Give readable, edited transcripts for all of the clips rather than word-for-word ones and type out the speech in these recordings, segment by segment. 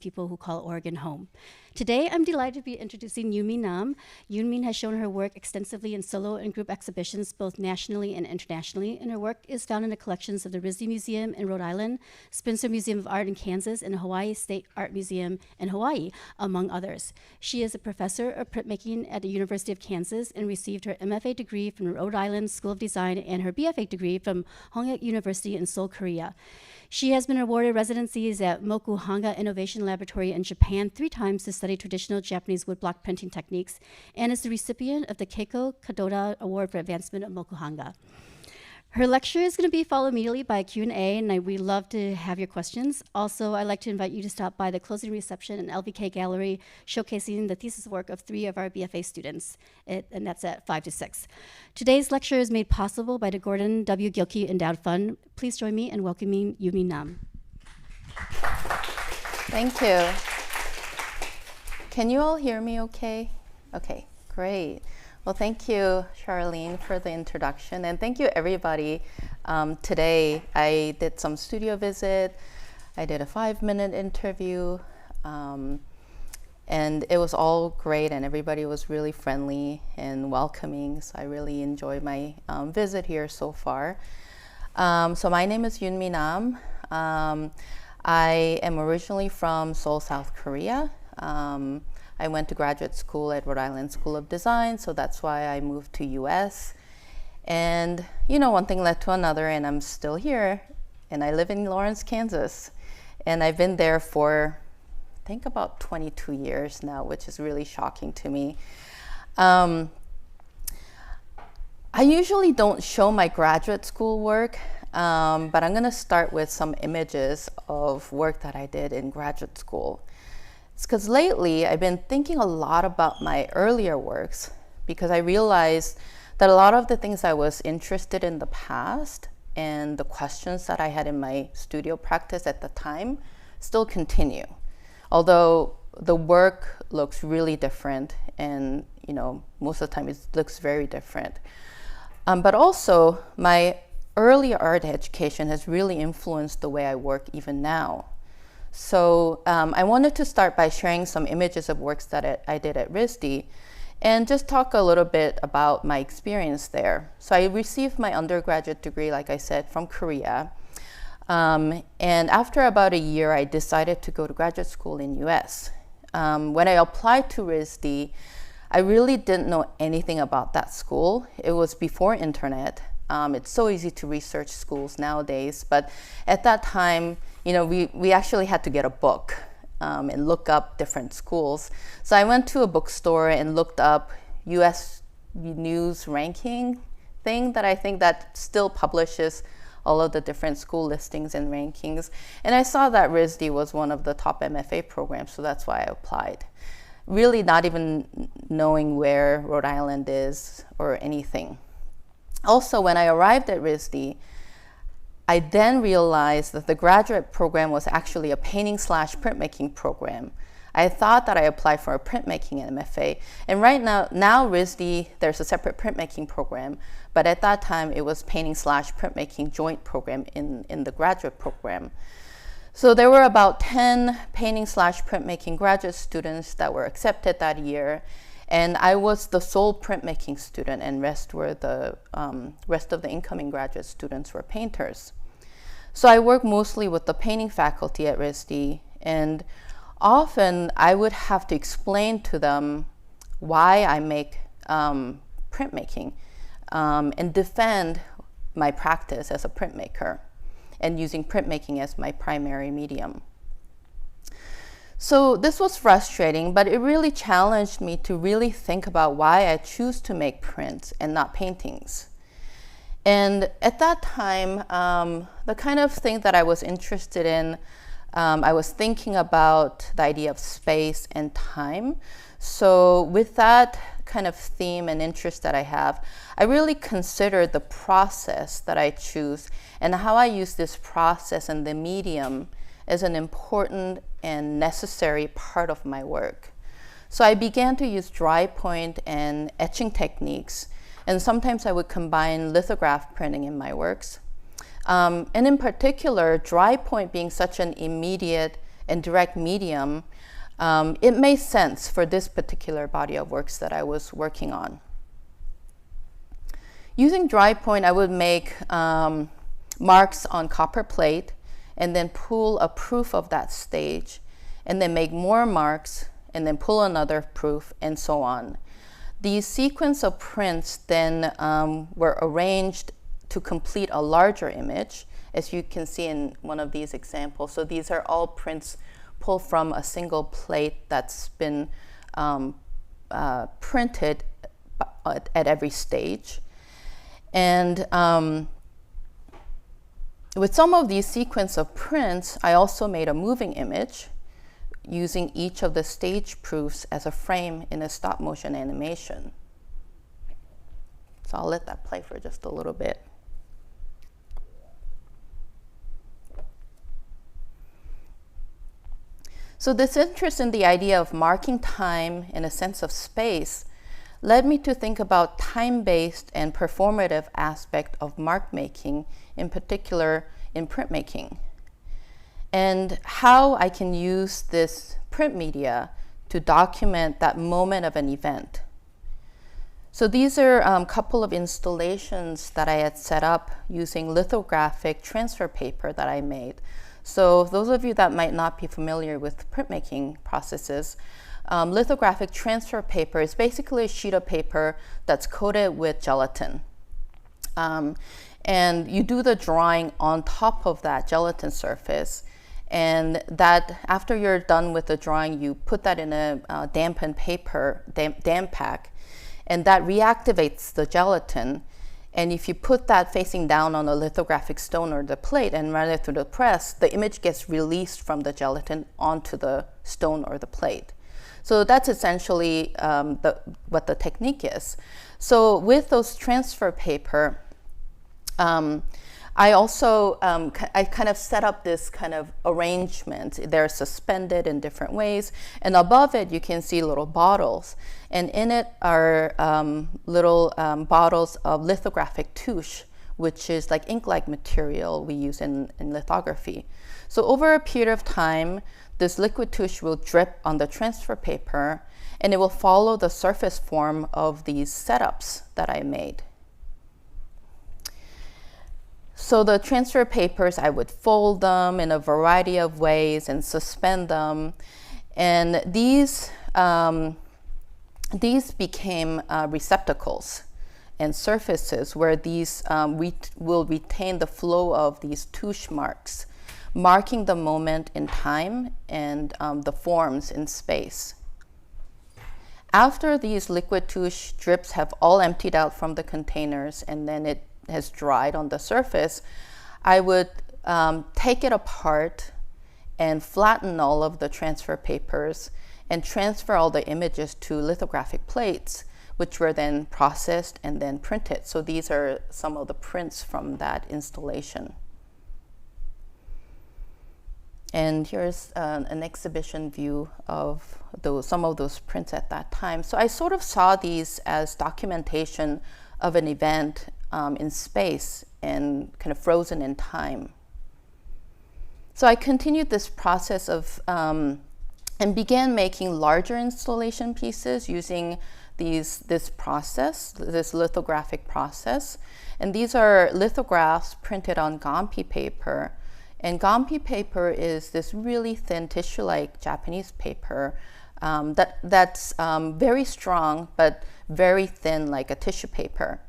people who call Oregon home. Today, I'm delighted to be introducing Yoonmi Nam. Yoonmi has shown her work extensively in solo and group exhibitions, both nationally and internationally, and her work is found in the collections of the Residency Museum in Rhode Island, Spencer Museum of Art in Kansas, and the Hawai'i State Art Museum in Hawaii, among others. She is a professor of printmaking at the University of Kansas and received her MFA degree from the Rhode Island School of Design and her BFA degree from Mokuhanga University in Seoul, Korea. She has been awarded residencies at Mokuhanga Innovation Laboratory in Japan 3 times to study traditional Japanese woodblock printing techniques, and is the recipient of the Keiko Kadota Award for Advancement of Mokuhanga. Her lecture is going to be followed immediately by a Q&A, and we'd love to have your questions. Also, I'd like to invite you to stop by the closing reception in LVK Gallery, showcasing the thesis work of 3 of our BFA students, and that's at 5 to 6. Today's lecture is made possible by the Gordon W. Gilkey Endowed Fund. Please join me in welcoming Yoonmi Nam. Thank you. Can you all hear me okay? Okay, great. Well, thank you, Charlene, for the introduction, and thank you, everybody. Today, I did some studio visit. I did a 5-minute interview, and it was all great, and everybody was really friendly and welcoming, so I really enjoyed my visit here so far. So my name is Yoonmi Nam. I am originally from Seoul, South Korea. I went to graduate school at Rhode Island School of Design, so that's why I moved to US. And one thing led to another, and I'm still here, and I live in Lawrence, Kansas. And I've been there for, I think, about 22 years now, which is really shocking to me. I usually don't show my graduate school work, but I'm gonna start with some images of work that I did in graduate school. It's because lately I've been thinking a lot about my earlier works, because I realized that a lot of the things I was interested in the past and the questions that I had in my studio practice at the time still continue. Although the work looks really different, and most of the time it looks very different. But also my early art education has really influenced the way I work even now. So I wanted to start by sharing some images of works that I did at RISD and just talk a little bit about my experience there. So I received my undergraduate degree, like I said, from Korea. And after about a year, I decided to go to graduate school in US. When I applied to RISD, I really didn't know anything about that school. It was before internet. It's so easy to research schools nowadays, but at that time, we actually had to get a book and look up different schools. So I went to a bookstore and looked up US News ranking thing that I think that still publishes all of the different school listings and rankings. And I saw that RISD was one of the top MFA programs, so that's why I applied. Really not even knowing where Rhode Island is or anything. Also, when I arrived at RISD, I then realized that the graduate program was actually a painting/printmaking program. I thought that I applied for a printmaking MFA, and right now RISD, there's a separate printmaking program, but at that time it was painting/printmaking joint program in the graduate program. So there were about 10 painting/printmaking graduate students that were accepted that year, and I was the sole printmaking student, and rest of the incoming graduate students were painters. So I worked mostly with the painting faculty at RISD, and often I would have to explain to them why I make printmaking and defend my practice as a printmaker and using printmaking as my primary medium. So this was frustrating, but it really challenged me to really think about why I choose to make prints and not paintings. And at that time, the kind of thing that I was interested in, I was thinking about the idea of space and time. So with that kind of theme and interest that I have, I really considered the process that I choose and how I use this process and the medium as an important and necessary part of my work. So I began to use dry point and etching techniques, and sometimes I would combine lithograph printing in my works. And in particular, dry point being such an immediate and direct medium, it made sense for this particular body of works that I was working on. Using dry point, I would make marks on copper plate and then pull a proof of that stage, and then make more marks and then pull another proof, and so on. These sequence of prints then were arranged to complete a larger image, as you can see in one of these examples. So these are all prints pulled from a single plate that's been printed at every stage. And with some of these sequence of prints, I also made a moving image using each of the stage proofs as a frame in a stop motion animation. So I'll let that play for just a little bit. So this interest in the idea of marking time in a sense of space led me to think about time-based and performative aspect of mark making, in particular in printmaking, and how I can use this print media to document that moment of an event. So these are a couple of installations that I had set up using lithographic transfer paper that I made. So those of you that might not be familiar with printmaking processes, lithographic transfer paper is basically a sheet of paper that's coated with gelatin. And you do the drawing on top of that gelatin surface. And that, after you're done with the drawing, you put that in a dampened paper, damp pack, and that reactivates the gelatin. And if you put that facing down on a lithographic stone or the plate and run it through the press, the image gets released from the gelatin onto the stone or the plate. So that's essentially what the technique is. So with those transfer paper, I also I kind of set up this kind of arrangement. They're suspended in different ways, and above it you can see little bottles, and in it are little bottles of lithographic touche, which is like ink-like material we use in lithography. So over a period of time, this liquid touche will drip on the transfer paper, and it will follow the surface form of these setups that I made. So the transfer papers, I would fold them in a variety of ways and suspend them. And these became receptacles and surfaces where these will retain the flow of these touche marks, marking the moment in time and the forms in space. After these liquid touche drips have all emptied out from the containers and then it has dried on the surface, I would take it apart and flatten all of the transfer papers and transfer all the images to lithographic plates, which were then processed and then printed. So these are some of the prints from that installation. And here's an exhibition view of some of those prints at that time. So I sort of saw these as documentation of an event in space and kind of frozen in time. So I continued this process of and began making larger installation pieces using this lithographic process. And these are lithographs printed on gampi paper. And gampi paper is this really thin tissue-like Japanese paper that's very strong but very thin, like a tissue paper.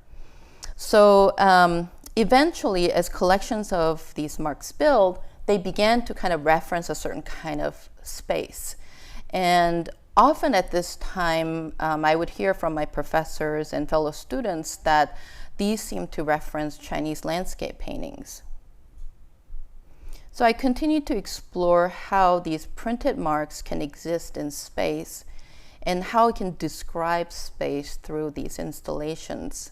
So eventually, as collections of these marks build, they began to kind of reference a certain kind of space. And often at this time, I would hear from my professors and fellow students that these seemed to reference Chinese landscape paintings. So I continued to explore how these printed marks can exist in space and how it can describe space through these installations.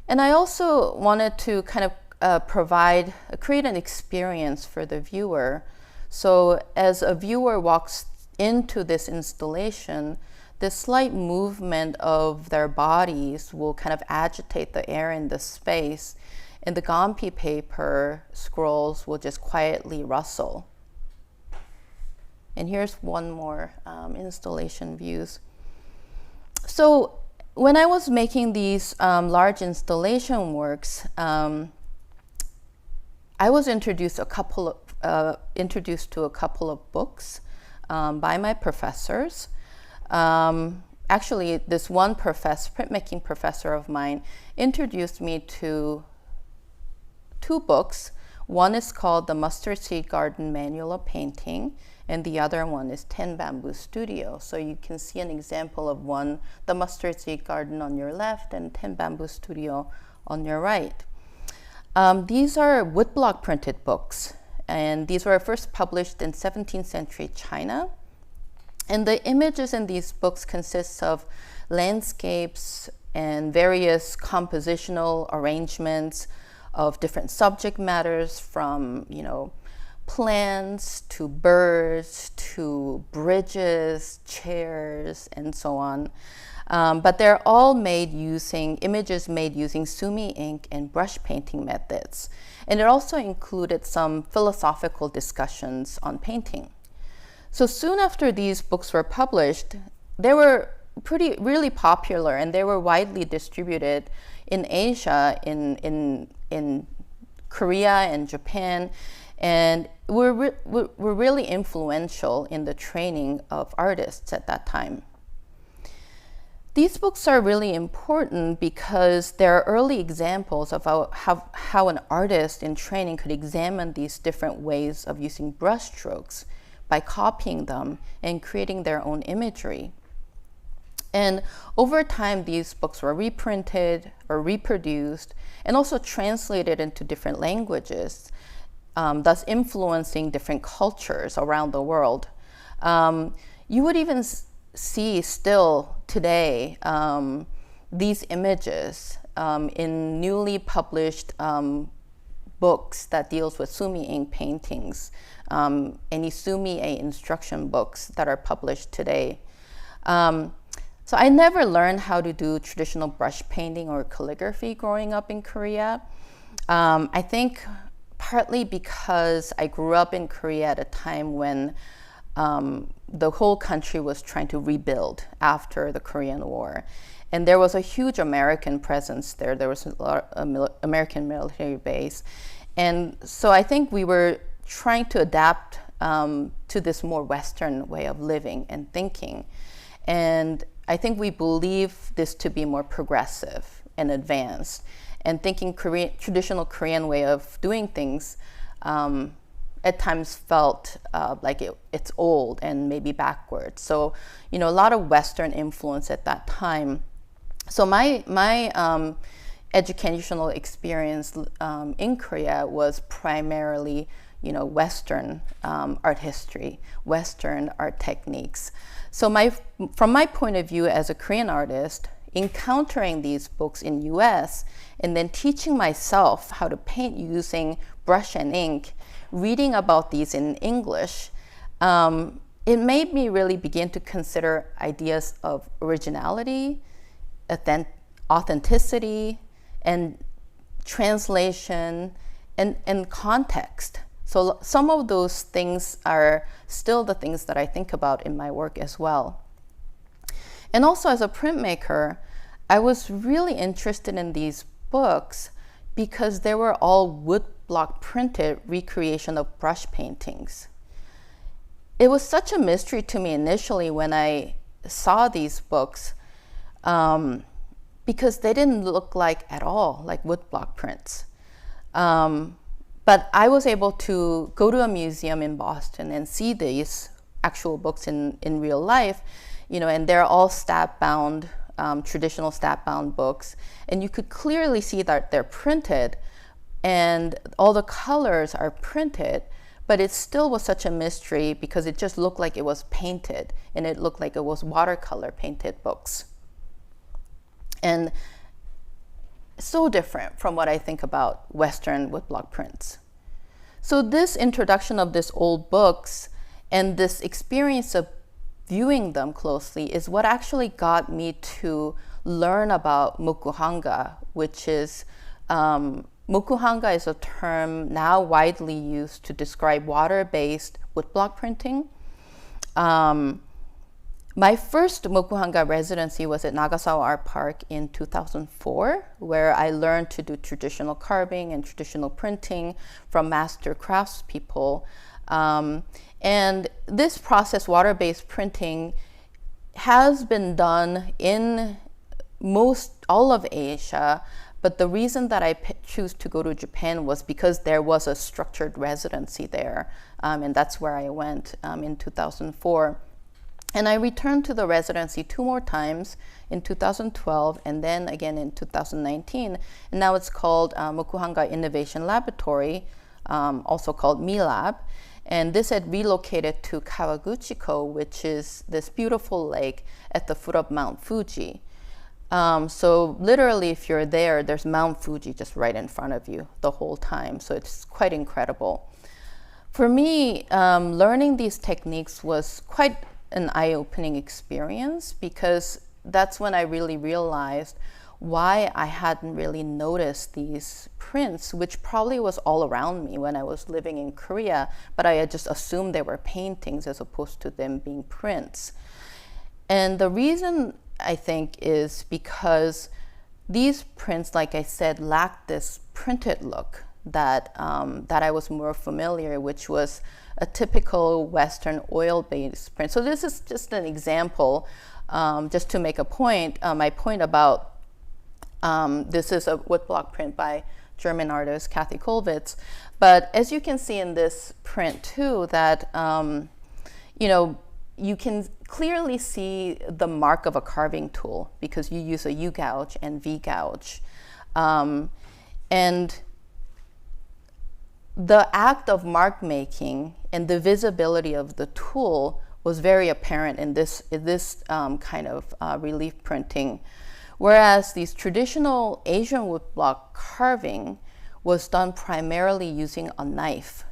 And I also wanted to kind of create an experience for the viewer. So as a viewer walks into this installation, the slight movement of their bodies will kind of agitate the air in the space, and the gampi paper scrolls will just quietly rustle. And here's one more installation views. So when I was making these large installation works, I was introduced to a couple of books by my professors. Actually, this one printmaking professor of mine, introduced me to 2 books. One is called The Mustard Seed Garden Manual of Painting, and the other one is 10 Bamboo Studio. So you can see an example of one, The Mustard Seed Garden on your left and 10 Bamboo Studio on your right. These are woodblock printed books, and these were first published in 17th century China. And the images in these books consist of landscapes and various compositional arrangements of different subject matters, from, plants to birds to bridges, chairs, and so on. But they're all images made using sumi ink and brush painting methods. And it also included some philosophical discussions on painting. So soon after these books were published, they were really popular, and they were widely distributed in Asia, in Korea and Japan, and were really influential in the training of artists at that time. These books are really important because they're early examples of how an artist in training could examine these different ways of using brush strokes by copying them and creating their own imagery. And over time, these books were reprinted or reproduced and also translated into different languages, thus influencing different cultures around the world. You would even see still today these images in newly published books that deals with sumi ink paintings, any sumi ink instruction books that are published today. So I never learned how to do traditional brush painting or calligraphy growing up in Korea. I think partly because I grew up in Korea at a time when the whole country was trying to rebuild after the Korean War. And there was a huge American presence there. There was a lot of American military base. And so I think we were trying to adapt to this more Western way of living and thinking. And I think we believe this to be more progressive and advanced. And thinking traditional Korean way of doing things at times felt like it's old and maybe backwards. So, a lot of Western influence at that time. So my educational experience in Korea was primarily, Western art history, Western art techniques. So from my point of view as a Korean artist, encountering these books in US and then teaching myself how to paint using brush and ink, reading about these in English, it made me really begin to consider ideas of originality, authenticity, and translation, and context. So some of those things are still the things that I think about in my work as well. And also as a printmaker, I was really interested in these books because they were all woodblock printed recreation of brush paintings. It was such a mystery to me initially when I saw these books because they didn't look at all like woodblock prints. But I was able to go to a museum in Boston and see these actual books in real life, and they're all stamp-bound, traditional stamp-bound books. And you could clearly see that they're printed and all the colors are printed, but it still was such a mystery because it just looked like it was painted and it looked like it was watercolor painted books. And so different from what I think about Western woodblock prints. So this introduction of these old books and this experience of viewing them closely is what actually got me to learn about Mokuhanga, which is, Mokuhanga is a term now widely used to describe water-based woodblock printing. My first Mokuhanga residency was at Nagasawa Art Park in 2004, where I learned to do traditional carving and traditional printing from master craftspeople. And this process, water-based printing, has been done in all of Asia, but the reason that I choose to go to Japan was because there was a structured residency there, and that's where I went in 2004. And I returned to the residency 2 more times in 2012 and then again in 2019. And now it's called Mokuhanga Innovation Laboratory, also called MILAB. And this had relocated to Kawaguchiko, which is this beautiful lake at the foot of Mount Fuji. So literally, if you're there, there's Mount Fuji just right in front of you the whole time. So it's quite incredible. For me, learning these techniques was quite an eye-opening experience, because that's when I really realized why I hadn't really noticed these prints, which probably was all around me when I was living in Korea, but I had just assumed they were paintings as opposed to them being prints. And the reason, I think, is because these prints, like I said, lacked this printed look that I was more familiar, which was a typical Western oil-based print. So this is just an example, just to make a point. My point about this is a woodblock print by German artist Kathy Kollwitz. But as you can see in this print too, that you can clearly see the mark of a carving tool because you use a U gouge and V gouge, and the act of mark making and the visibility of the tool was very apparent in this kind of relief printing, whereas these traditional Asian woodblock carving was done primarily using a knife.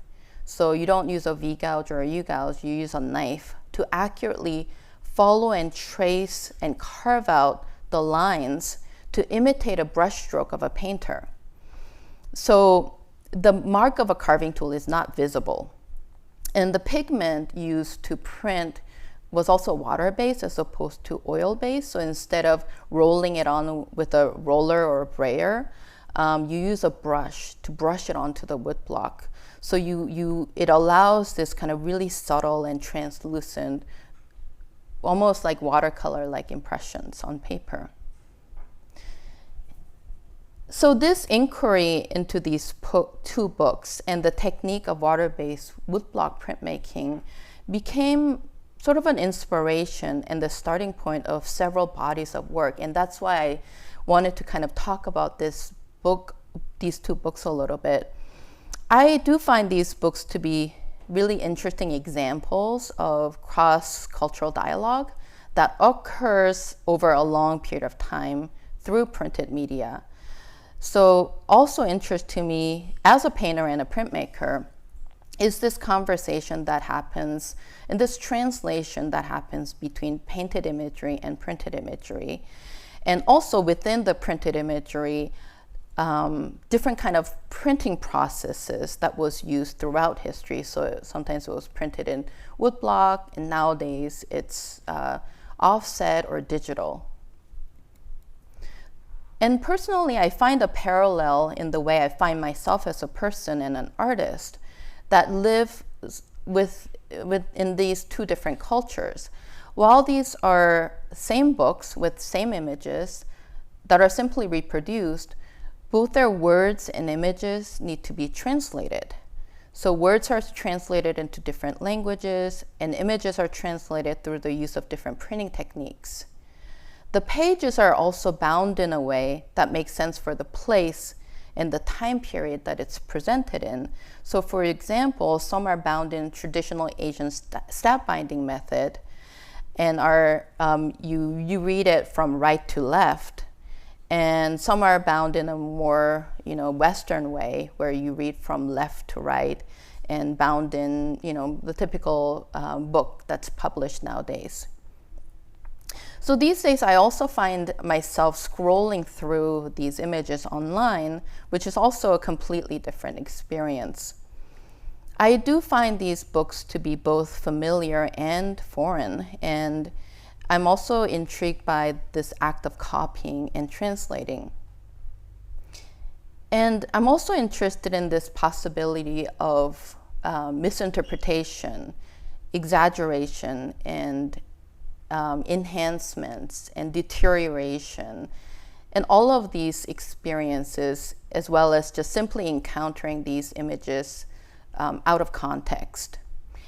So you don't use a V gouge or a U gouge, you use a knife to accurately follow and trace and carve out the lines to imitate a brushstroke of a painter. So the mark of a carving tool is not visible. And the pigment used to print was also water-based as opposed to oil-based. So instead of rolling it on with a roller or a brayer, you use a brush to brush it onto the woodblock. So it allows this kind of really subtle and translucent, almost like watercolor-like impressions on paper. So this inquiry into these 2 books and the technique of water-based woodblock printmaking became sort of an inspiration and the starting point of several bodies of work. And that's why I wanted to kind of talk about these 2 books a little bit. I do find these books to be really interesting examples of cross-cultural dialogue that occurs over a long period of time through printed media. So also interest to me as a painter and a printmaker is this conversation that happens and this translation that happens between painted imagery and printed imagery. And also within the printed imagery, different kind of printing processes that was used throughout history. So sometimes it was printed in woodblock, and nowadays it's offset or digital. And personally, I find a parallel in the way I find myself as a person and an artist that live within these 2 different cultures. While these are same books with same images that are simply reproduced, both their words and images need to be translated. So words are translated into different languages, and images are translated through the use of different printing techniques. The pages are also bound in a way that makes sense for the place and the time period that it's presented in. So for example, some are bound in traditional Asian stab binding method, and you read it from right to left, and some are bound in a more Western way where you read from left to right and bound in the typical book that's published nowadays. So these days, I also find myself scrolling through these images online, which is also a completely different experience. I do find these books to be both familiar and foreign, and I'm also intrigued by this act of copying and translating. And I'm also interested in this possibility of misinterpretation, exaggeration, and enhancements and deterioration, and all of these experiences, as well as just simply encountering these images out of context.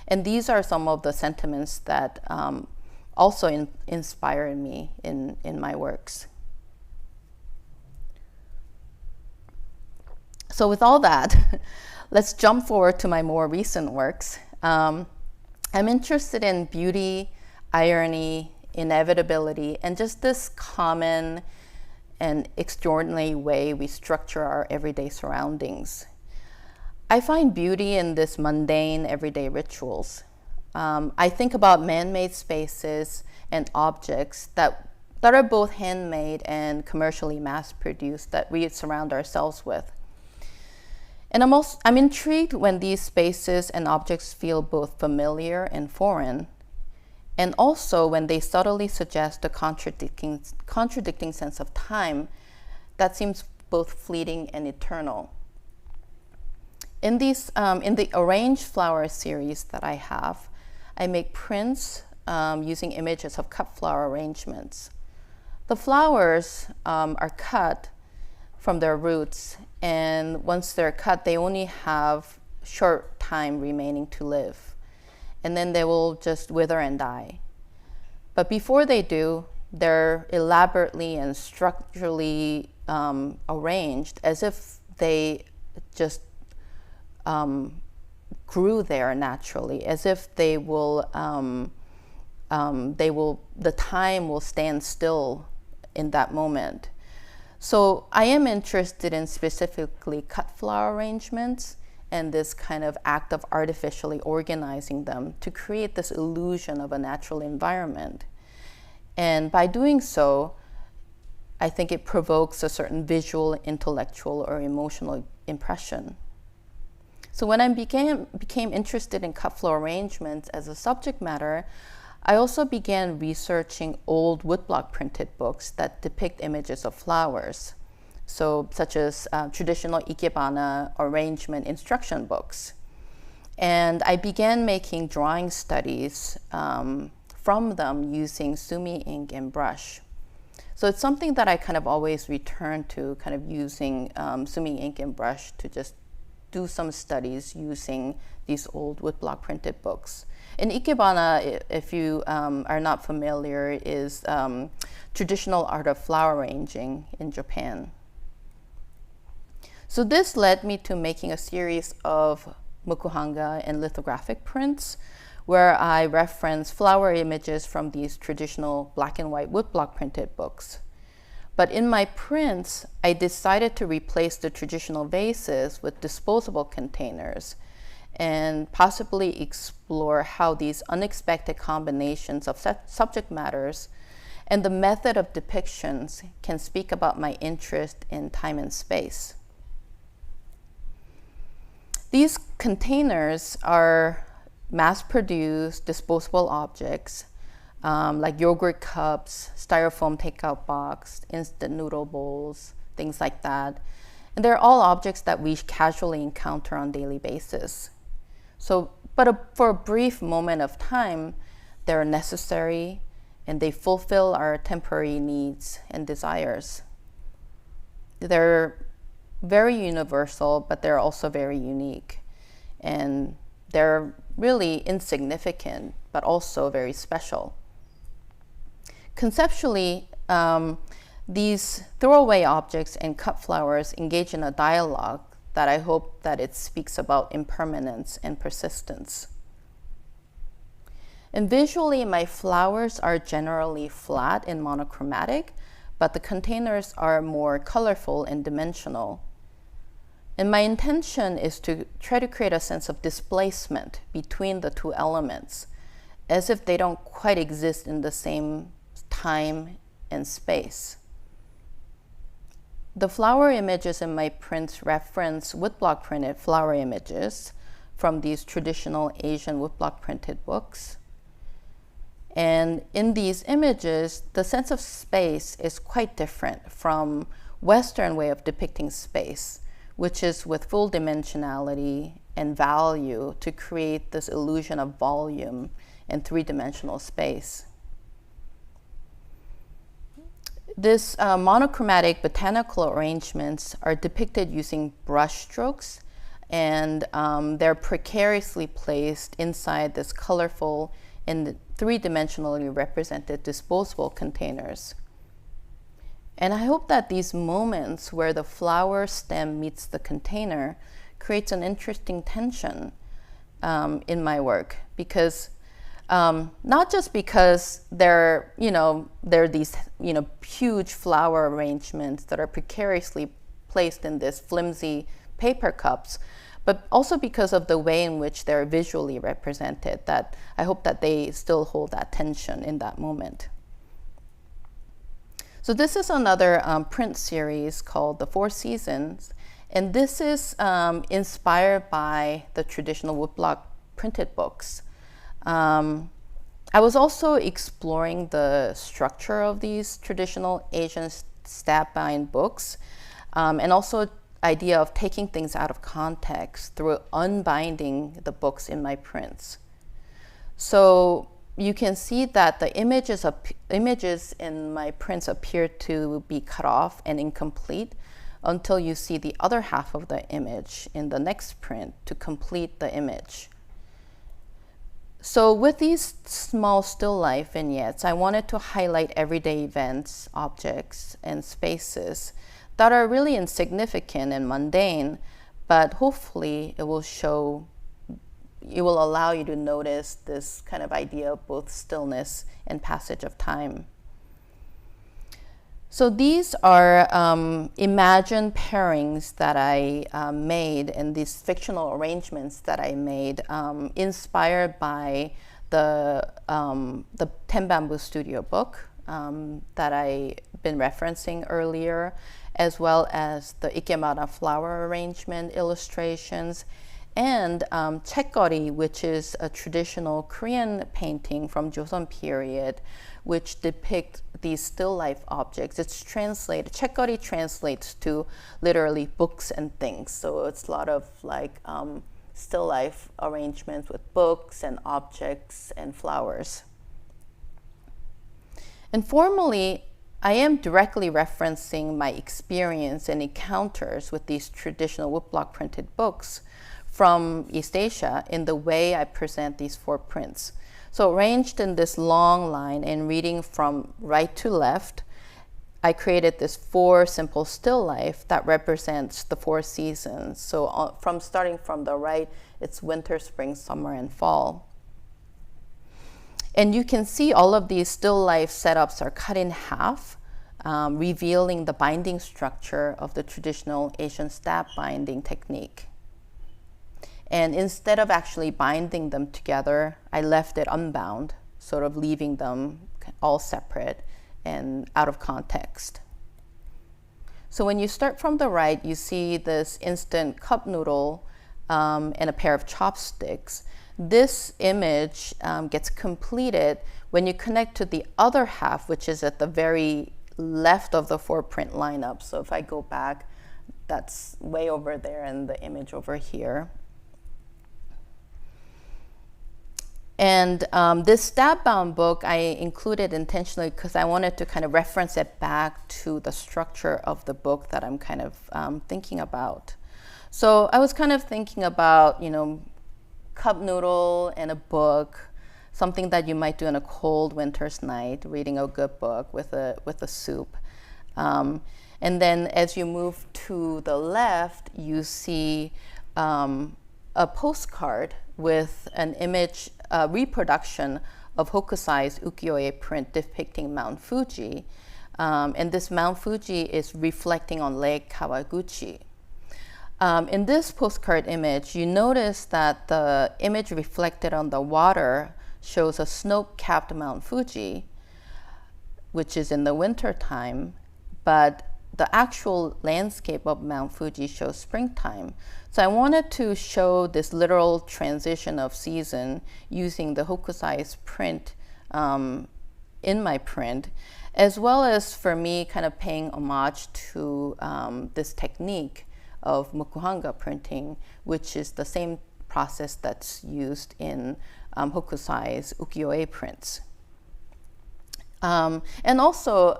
And these are some of the sentiments that also inspire me in my works. So with all that, let's jump forward to my more recent works. I'm interested in beauty, irony, inevitability, and just this common and extraordinary way we structure our everyday surroundings. I find beauty in this mundane, everyday rituals. I think about man-made spaces and objects that are both handmade and commercially mass-produced that we surround ourselves with. And I'm intrigued when these spaces and objects feel both familiar and foreign, and also when they subtly suggest a contradicting sense of time that seems both fleeting and eternal. In the arranged flower series that I have, I make prints using images of cut flower arrangements. The flowers are cut from their roots, and once they're cut, they only have short time remaining to live, and then they will just wither and die. But before they do, they're elaborately and structurally arranged as if they just grew there naturally, as if the time will stand still in that moment. So I am interested in specifically cut flower arrangements and this kind of act of artificially organizing them to create this illusion of a natural environment. And by doing so, I think it provokes a certain visual, intellectual, or emotional impression. So when I became interested in cut flower arrangements as a subject matter, I also began researching old woodblock printed books that depict images of flowers, such as traditional ikebana arrangement instruction books. And I began making drawing studies from them using sumi ink and brush. So it's something that I kind of always return to, kind of using sumi ink and brush to just do some studies using these old woodblock printed books. And ikebana, if you are not familiar, is traditional art of flower arranging in Japan. So this led me to making a series of mokuhanga and lithographic prints where I reference flower images from these traditional black and white woodblock printed books. But in my prints, I decided to replace the traditional vases with disposable containers and possibly explore how these unexpected combinations of subject matters and the method of depictions can speak about my interest in time and space. These containers are mass-produced disposable objects like yogurt cups, styrofoam takeout box, instant noodle bowls, things like that. And they're all objects that we casually encounter on a daily basis. For a brief moment of time, they're necessary and they fulfill our temporary needs and desires. They're very universal, but they're also very unique. And they're really insignificant, but also very special. Conceptually, these throwaway objects and cut flowers engage in a dialogue that I hope that it speaks about impermanence and persistence. And visually, my flowers are generally flat and monochromatic, but the containers are more colorful and dimensional. And my intention is to try to create a sense of displacement between the two elements, as if they don't quite exist in the same time and space. The flower images in my prints reference woodblock printed flower images from these traditional Asian woodblock printed books. And in these images, the sense of space is quite different from Western way of depicting space, which is with full dimensionality and value to create this illusion of volume and three-dimensional space. This monochromatic botanical arrangements are depicted using brush strokes, and they're precariously placed inside this colorful and three-dimensionally represented disposable containers. And I hope that these moments where the flower stem meets the container creates an interesting tension in my work, because not just because there are these huge flower arrangements that are precariously placed in this flimsy paper cups, but also because of the way in which they're visually represented, that I hope that they still hold that tension in that moment. So this is another print series called The Four Seasons, and this is inspired by the traditional woodblock printed books. I was also exploring the structure of these traditional Asian stab-bind books, and also idea of taking things out of context through unbinding the books in my prints. So you can see that the images in my prints appear to be cut off and incomplete until you see the other half of the image in the next print to complete the image. So with these small still life vignettes, I wanted to highlight everyday events, objects, and spaces that are really insignificant and mundane, but hopefully it will allow you to notice this kind of idea of both stillness and passage of time. So these are imagined pairings that I made, and these fictional arrangements that I made, inspired by the 10 Bamboo Studio book that I've been referencing earlier, as well as the Ikemara flower arrangement illustrations, and Chekkori, which is a traditional Korean painting from Joseon period, which depict these still life objects. It's translated, Chekkori translates to literally books and things. So it's a lot of like still life arrangements with books and objects and flowers. And formally, I am directly referencing my experience and encounters with these traditional woodblock printed books from East Asia in the way I present these four prints. So arranged in this long line and reading from right to left, I created this four simple still life that represents the four seasons. So starting from the right, it's winter, spring, summer, and fall. And you can see all of these still life setups are cut in half, revealing the binding structure of the traditional Asian stab binding technique. And instead of actually binding them together, I left it unbound, sort of leaving them all separate and out of context. So when you start from the right, you see this instant cup noodle and a pair of chopsticks. This image gets completed when you connect to the other half, which is at the very left of the four print lineup. So if I go back, that's way over there and the image over here. And this stab-bound book I included intentionally because I wanted to kind of reference it back to the structure of the book that I'm kind of thinking about. So I was kind of thinking about, cup noodle and a book, something that you might do on a cold winter's night, reading a good book with a soup. And then as you move to the left, you see a postcard with an image reproduction of Hokusai's ukiyo-e print depicting Mount Fuji. And this Mount Fuji is reflecting on Lake Kawaguchi. In this postcard image, you notice that the image reflected on the water shows a snow-capped Mount Fuji, which is in the winter time, but the actual landscape of Mount Fuji shows springtime. So I wanted to show this literal transition of season using the hokusai's print in my print, as well as for me kind of paying homage to this technique of Mokuhanga printing, which is the same process that's used in hokusai's ukiyo-e prints. And also,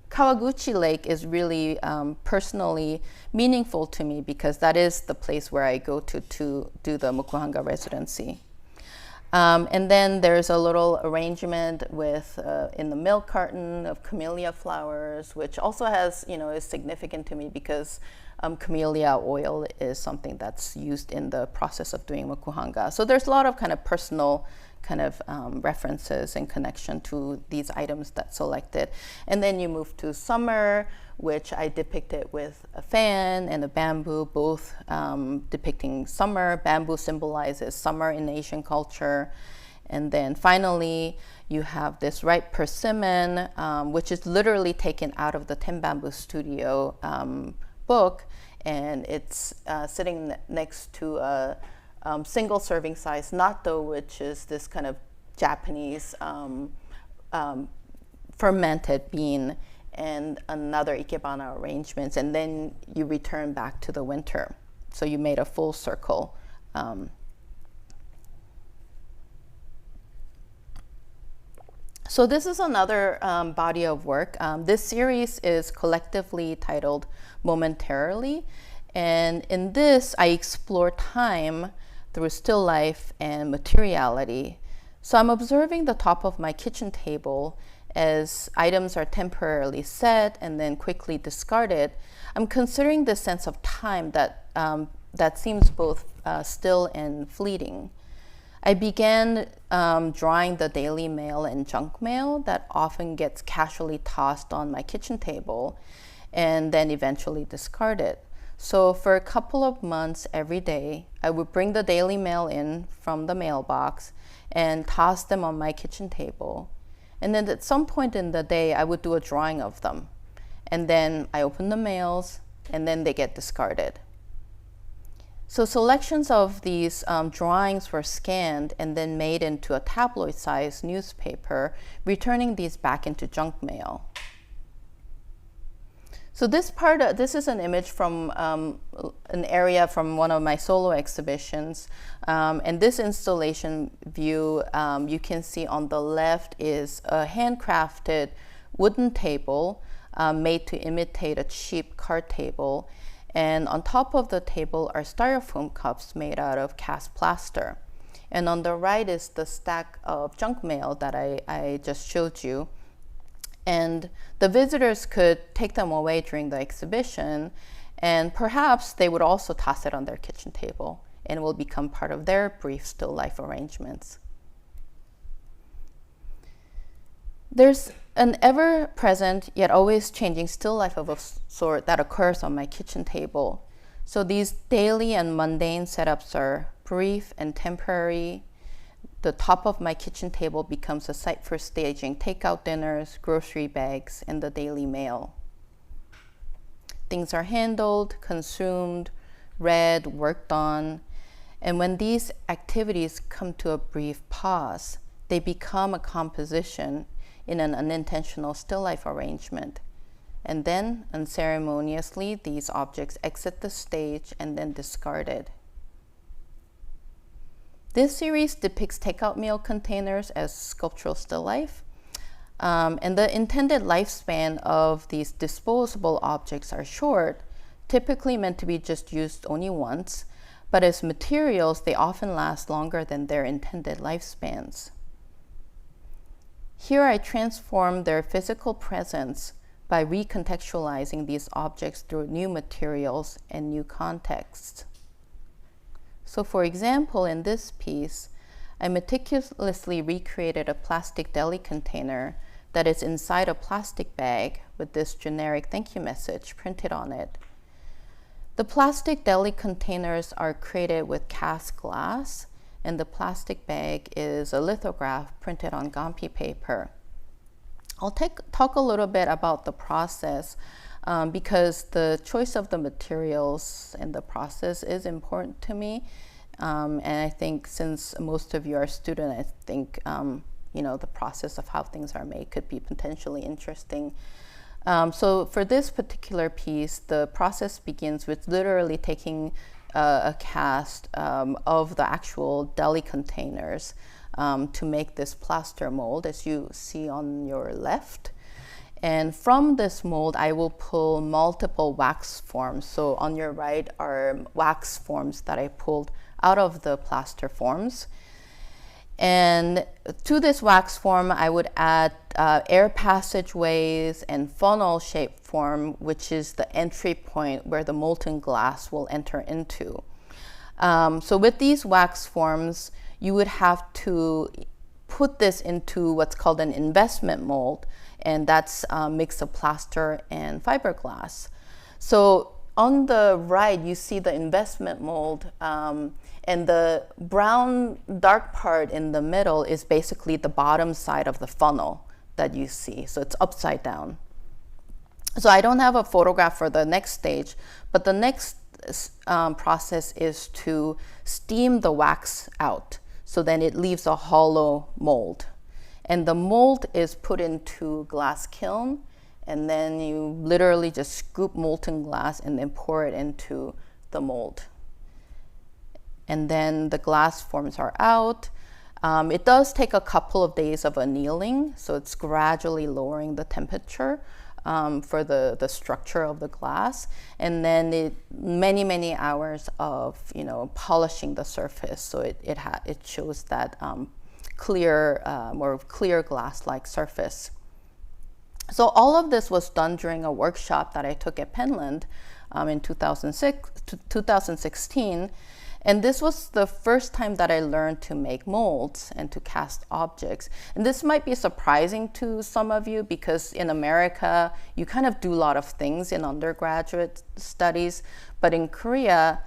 Kawaguchi Lake is really personally meaningful to me because that is the place where I go to do the Mokuhanga residency. And then there's a little arrangement with in the milk carton of camellia flowers, which also has, is significant to me because camellia oil is something that's used in the process of doing Mokuhanga. So there's a lot of kind of personal kind of references and connection to these items that's selected. And then you move to summer, which I depicted with a fan and a bamboo, both depicting summer. Bamboo symbolizes summer in Asian culture. And then finally, you have this ripe persimmon, which is literally taken out of the Ten Bamboo Studio book, and it's sitting next to a single serving size natto, which is this kind of Japanese fermented bean, and another ikebana arrangements, and then you return back to the winter. So you made a full circle. So this is another body of work. This series is collectively titled Momentarily, and in this I explore time through still life and materiality. So I'm observing the top of my kitchen table as items are temporarily set and then quickly discarded. I'm considering the sense of time that seems both still and fleeting. I began drawing the daily mail and junk mail that often gets casually tossed on my kitchen table and then eventually discarded. So for a couple of months every day, I would bring the daily mail in from the mailbox and toss them on my kitchen table. And then at some point in the day, I would do a drawing of them. And then I open the mails, and then they get discarded. So selections of these drawings were scanned and then made into a tabloid-sized newspaper, returning these back into junk mail. So this is an image from an area from one of my solo exhibitions. And this installation view, you can see on the left is a handcrafted wooden table made to imitate a cheap card table. And on top of the table are styrofoam cups made out of cast plaster. And on the right is the stack of junk mail that I just showed you. And the visitors could take them away during the exhibition, and perhaps they would also toss it on their kitchen table, and it will become part of their brief still life arrangements. There's an ever-present yet always changing still life of a sort that occurs on my kitchen table. So these daily and mundane setups are brief and temporary. The top of my kitchen table becomes a site for staging takeout dinners, grocery bags, and the daily mail. Things are handled, consumed, read, worked on, and when these activities come to a brief pause, they become a composition in an unintentional still life arrangement. And then, unceremoniously, these objects exit the stage and then discarded. This series depicts takeout meal containers as sculptural still life. And the intended lifespan of these disposable objects are short, typically meant to be just used only once, but as materials, they often last longer than their intended lifespans. Here I transform their physical presence by recontextualizing these objects through new materials and new contexts. So for example, in this piece, I meticulously recreated a plastic deli container that is inside a plastic bag with this generic thank you message printed on it. The plastic deli containers are created with cast glass, and the plastic bag is a lithograph printed on gampi paper. I'll talk a little bit about the process because the choice of the materials and the process is important to me. And I think since most of you are students, I think the process of how things are made could be potentially interesting. So for this particular piece, the process begins with literally taking a cast of the actual deli containers to make this plaster mold, as you see on your left. And from this mold, I will pull multiple wax forms. So on your right are wax forms that I pulled out of the plaster forms. And to this wax form, I would add air passageways and funnel shape form, which is the entry point where the molten glass will enter into. So with these wax forms, you would have to put this into what's called an investment mold, and that's a mix of plaster and fiberglass. So on the right, you see the investment mold, and the brown dark part in the middle is basically the bottom side of the funnel that you see. So it's upside down. So I don't have a photograph for the next stage, but the next process is to steam the wax out. So then it leaves a hollow mold. And the mold is put into glass kiln, and then you literally just scoop molten glass and then pour it into the mold. And then the glass forms are out. It does take a couple of days of annealing, so it's gradually lowering the temperature for the structure of the glass. And then many hours of polishing the surface, so it shows that clear, more clear glass-like surface. So all of this was done during a workshop that I took at Penland in 2016. And this was the first time that I learned to make molds and to cast objects. And this might be surprising to some of you because in America, you kind of do a lot of things in undergraduate studies. But in Korea,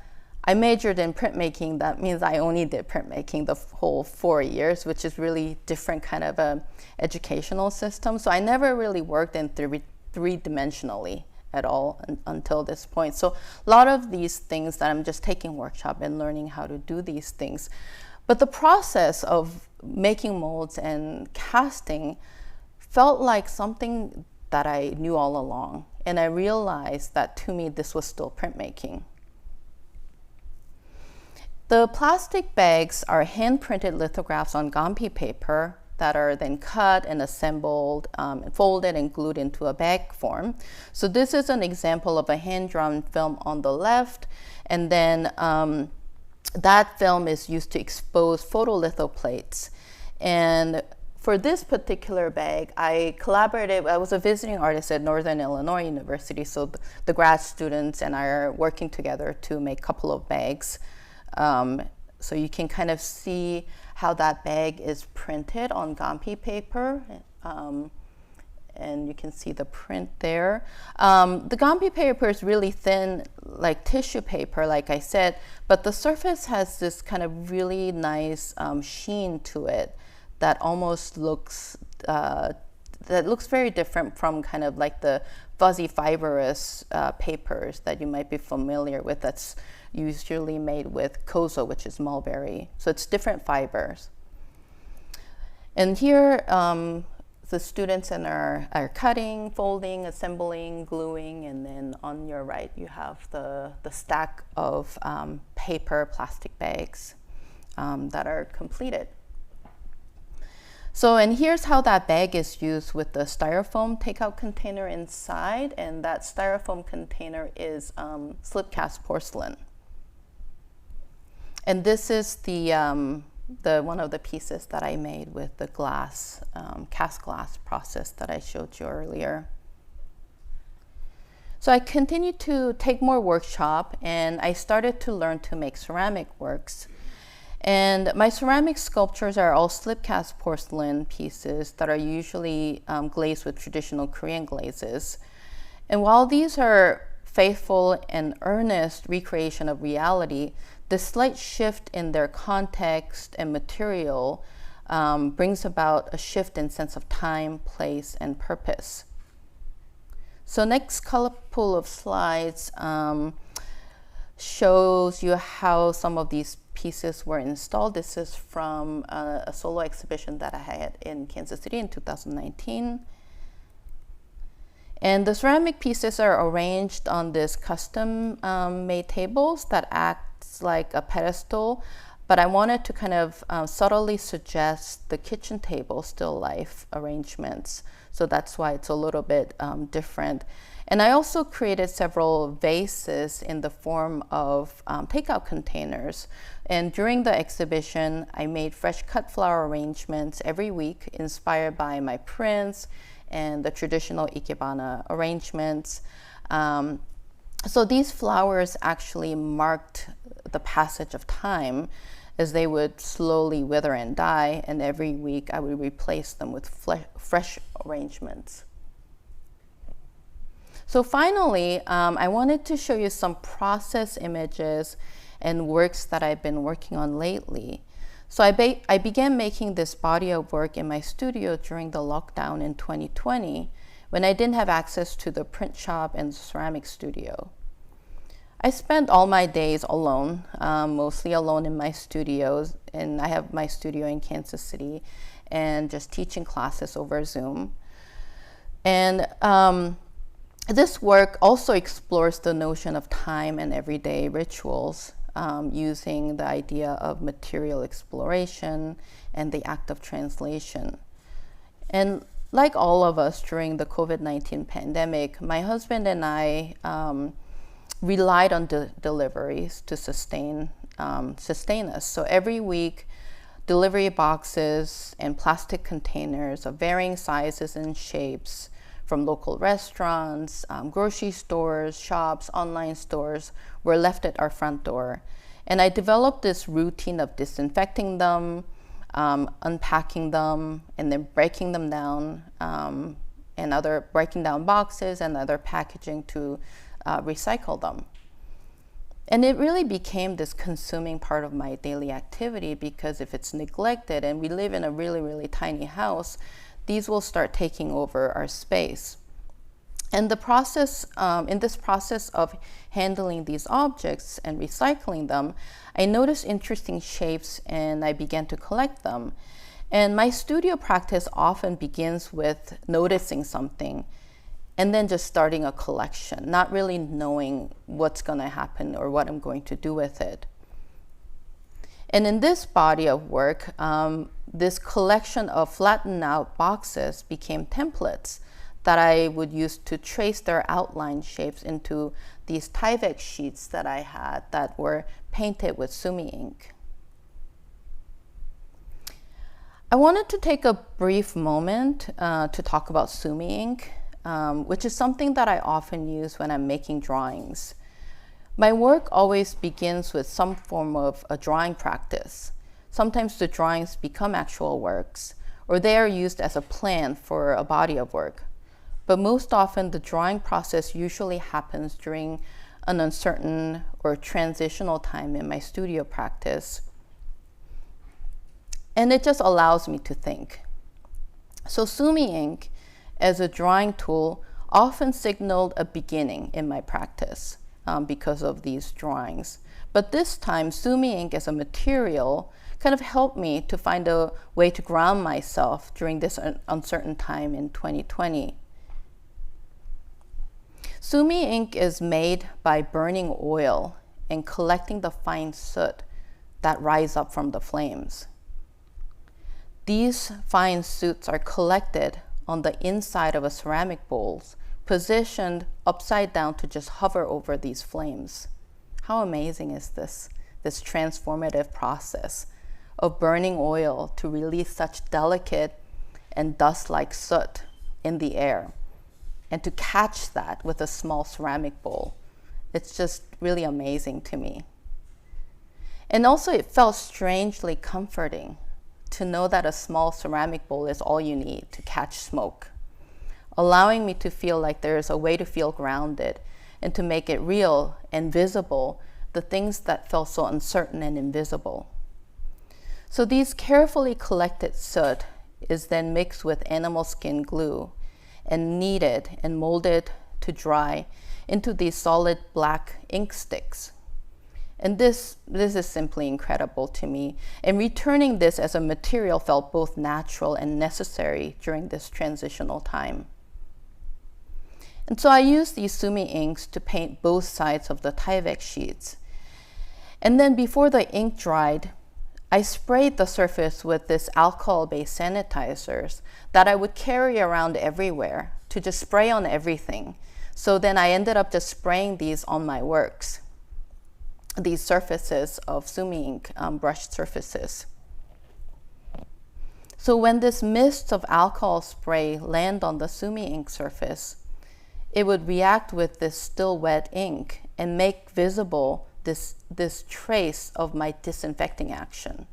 I majored in printmaking. That means I only did printmaking the whole 4 years, which is really different kind of a educational system. So I never really worked in three-dimensionally at all until this point. So a lot of these things that I'm just taking workshop and learning how to do these things. But the process of making molds and casting felt like something that I knew all along. And I realized that to me, this was still printmaking. The plastic bags are hand-printed lithographs on gampi paper that are then cut and assembled, folded and glued into a bag form. So this is an example of a hand-drawn film on the left, and then that film is used to expose photolitho plates. And for this particular bag, I was a visiting artist at Northern Illinois University, so the grad students and I are working together to make a couple of bags. So you can kind of see how that bag is printed on gampi paper, and you can see the print there. The gampi paper is really thin, like tissue paper, like I said, but the surface has this kind of really nice sheen to it that almost looks very different from kind of like the fuzzy fibrous papers that you might be familiar with. That's usually made with kozo, which is mulberry. So it's different fibers. And here, the students are cutting, folding, assembling, gluing, and then on your right, you have the stack of plastic bags that are completed. So, and here's how that bag is used with the styrofoam takeout container inside, and that styrofoam container is slip cast porcelain. And this is the one of the pieces that I made with the glass, cast glass process that I showed you earlier. So I continued to take more workshop, and I started to learn to make ceramic works. And my ceramic sculptures are all slip cast porcelain pieces that are usually glazed with traditional Korean glazes. And while these are faithful and earnest recreation of reality, the slight shift in their context and material brings about a shift in sense of time, place, and purpose. So next couple of slides shows you how some of these pieces were installed. This is from a solo exhibition that I had in Kansas City in 2019. And the ceramic pieces are arranged on this custom made tables that acts like a pedestal, but I wanted to kind of subtly suggest the kitchen table still life arrangements. So that's why it's a little bit different. And I also created several vases in the form of takeout containers. And during the exhibition, I made fresh cut flower arrangements every week inspired by my prints and the traditional ikebana arrangements. So these flowers actually marked the passage of time as they would slowly wither and die, and every week I would replace them with fresh arrangements. So finally, I wanted to show you some process images and works that I've been working on lately. So I began making this body of work in my studio during the lockdown in 2020, when I didn't have access to the print shop and ceramic studio. I spent all my days alone, mostly alone in my studios, and I have my studio in Kansas City, and just teaching classes over Zoom. And this work also explores the notion of time and everyday rituals, using the idea of material exploration and the act of translation. And like all of us during the COVID-19 pandemic, my husband and I relied on deliveries to sustain us. So every week, delivery boxes and plastic containers of varying sizes and shapes from local restaurants, grocery stores, shops, online stores were left at our front door. And I developed this routine of disinfecting them, unpacking them, and then breaking them down, breaking down boxes and other packaging to recycle them. And it really became this consuming part of my daily activity, because if it's neglected, and we live in a really, really tiny house, these will start taking over our space. And the process, in this process of handling these objects and recycling them, I noticed interesting shapes and I began to collect them. And my studio practice often begins with noticing something and then just starting a collection, not really knowing what's going to happen or what I'm going to do with it. And in this body of work, this collection of flattened out boxes became templates that I would use to trace their outline shapes into these Tyvek sheets that I had that were painted with sumi ink. I wanted to take a brief moment to talk about sumi ink, which is something that I often use when I'm making drawings. My work always begins with some form of a drawing practice. Sometimes the drawings become actual works, or they are used as a plan for a body of work. But most often, the drawing process usually happens during an uncertain or transitional time in my studio practice. And it just allows me to think. So sumi ink, as a drawing tool, often signaled a beginning in my practice because of these drawings. But this time, sumi ink as a material kind of helped me to find a way to ground myself during this uncertain time in 2020. Sumi ink is made by burning oil and collecting the fine soot that rise up from the flames. These fine soots are collected on the inside of a ceramic bowl, positioned upside down to just hover over these flames. How amazing is this transformative process of burning oil to release such delicate and dust-like soot in the air, and to catch that with a small ceramic bowl. It's just really amazing to me. And also it felt strangely comforting to know that a small ceramic bowl is all you need to catch smoke, allowing me to feel like there's a way to feel grounded and to make it real and visible, the things that felt so uncertain and invisible. So these carefully collected soot is then mixed with animal skin glue and kneaded and molded to dry into these solid black ink sticks. And this is simply incredible to me. And returning this as a material felt both natural and necessary during this transitional time. And so I used these sumi inks to paint both sides of the Tyvek sheets. And then before the ink dried, I sprayed the surface with this alcohol-based sanitizers that I would carry around everywhere to just spray on everything. So then I ended up just spraying these on my works, these surfaces of sumi ink, brushed surfaces. So when this mist of alcohol spray land on the sumi ink surface, it would react with this still wet ink and make visible this trace of my disinfecting action.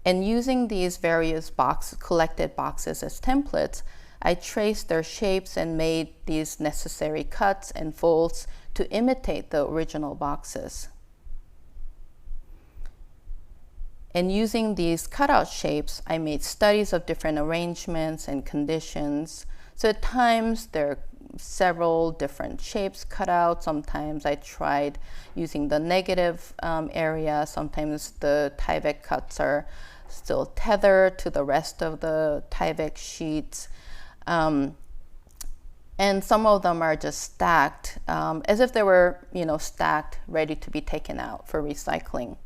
And using these various collected boxes as templates, I traced their shapes and made these necessary cuts and folds to imitate the original boxes. And using these cutout shapes, I made studies of different arrangements and conditions. So at times there are several different shapes cut out. Sometimes I tried using the negative area. Sometimes the Tyvek cuts are still tethered to the rest of the Tyvek sheets. And some of them are just stacked, as if they were, stacked, ready to be taken out for recycling.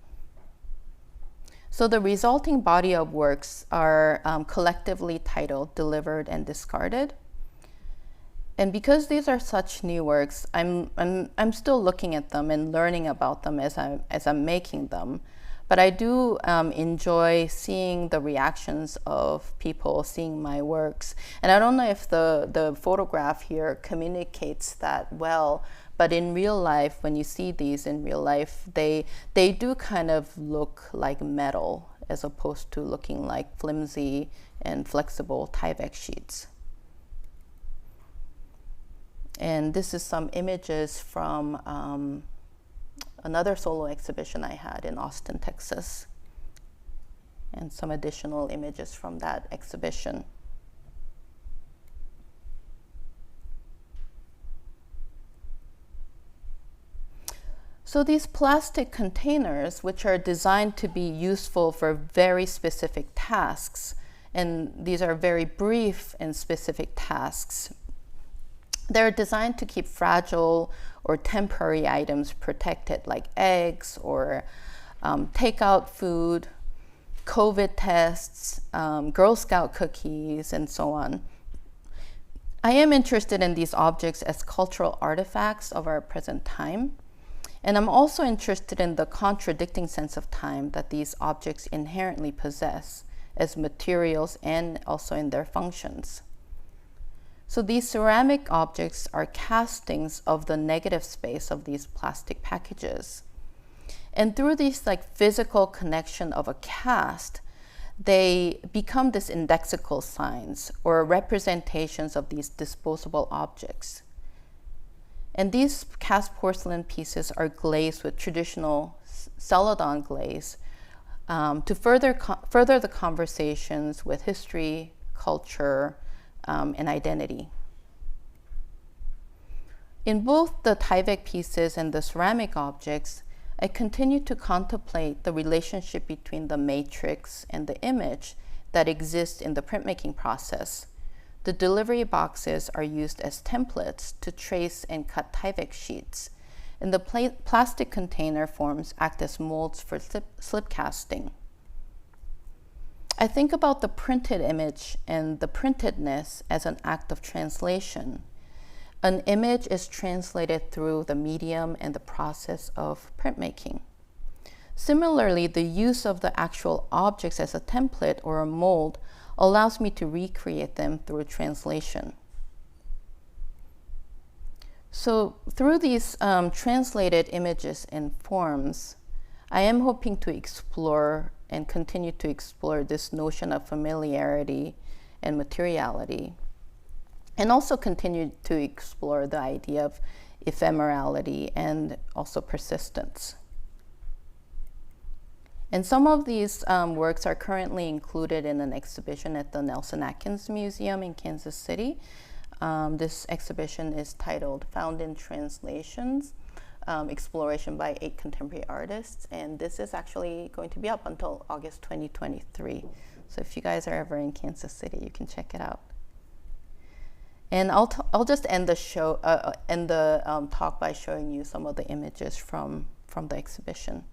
So the resulting body of works are collectively titled Delivered and Discarded. And because these are such new works, I'm still looking at them and learning about them as I'm making them. But I do enjoy seeing the reactions of people seeing my works. And I don't know if the photograph here communicates that well, but in real life, when you see these in real life, they do kind of look like metal as opposed to looking like flimsy and flexible Tyvek sheets. And this is some images from another solo exhibition I had in Austin, Texas, and some additional images from that exhibition. So these plastic containers, which are designed to be useful for very specific tasks, and these are very brief and specific tasks, they're designed to keep fragile or temporary items protected, like eggs or takeout food, COVID tests, Girl Scout cookies, and so on. I am interested in these objects as cultural artifacts of our present time. And I'm also interested in the contradicting sense of time that these objects inherently possess as materials and also in their functions. So these ceramic objects are castings of the negative space of these plastic packages. And through this physical connection of a cast, they become these indexical signs or representations of these disposable objects. And these cast porcelain pieces are glazed with traditional celadon glaze to further the conversations with history, culture, and identity. In both the Tyvek pieces and the ceramic objects, I continue to contemplate the relationship between the matrix and the image that exists in the printmaking process. The delivery boxes are used as templates to trace and cut Tyvek sheets, and the plastic container forms act as molds for slip casting. I think about the printed image and the printedness as an act of translation. An image is translated through the medium and the process of printmaking. Similarly, the use of the actual objects as a template or a mold allows me to recreate them through translation. So through these translated images and forms, I am hoping to explore and continue to explore this notion of familiarity and materiality, and also continue to explore the idea of ephemerality and also persistence. And some of these works are currently included in an exhibition at the Nelson Atkins Museum in Kansas City. This exhibition is titled Found in Translations, Exploration by 8 Contemporary Artists. And this is actually going to be up until August 2023. So if you guys are ever in Kansas City, you can check it out. And I'll just end the show, talk by showing you some of the images from the exhibition.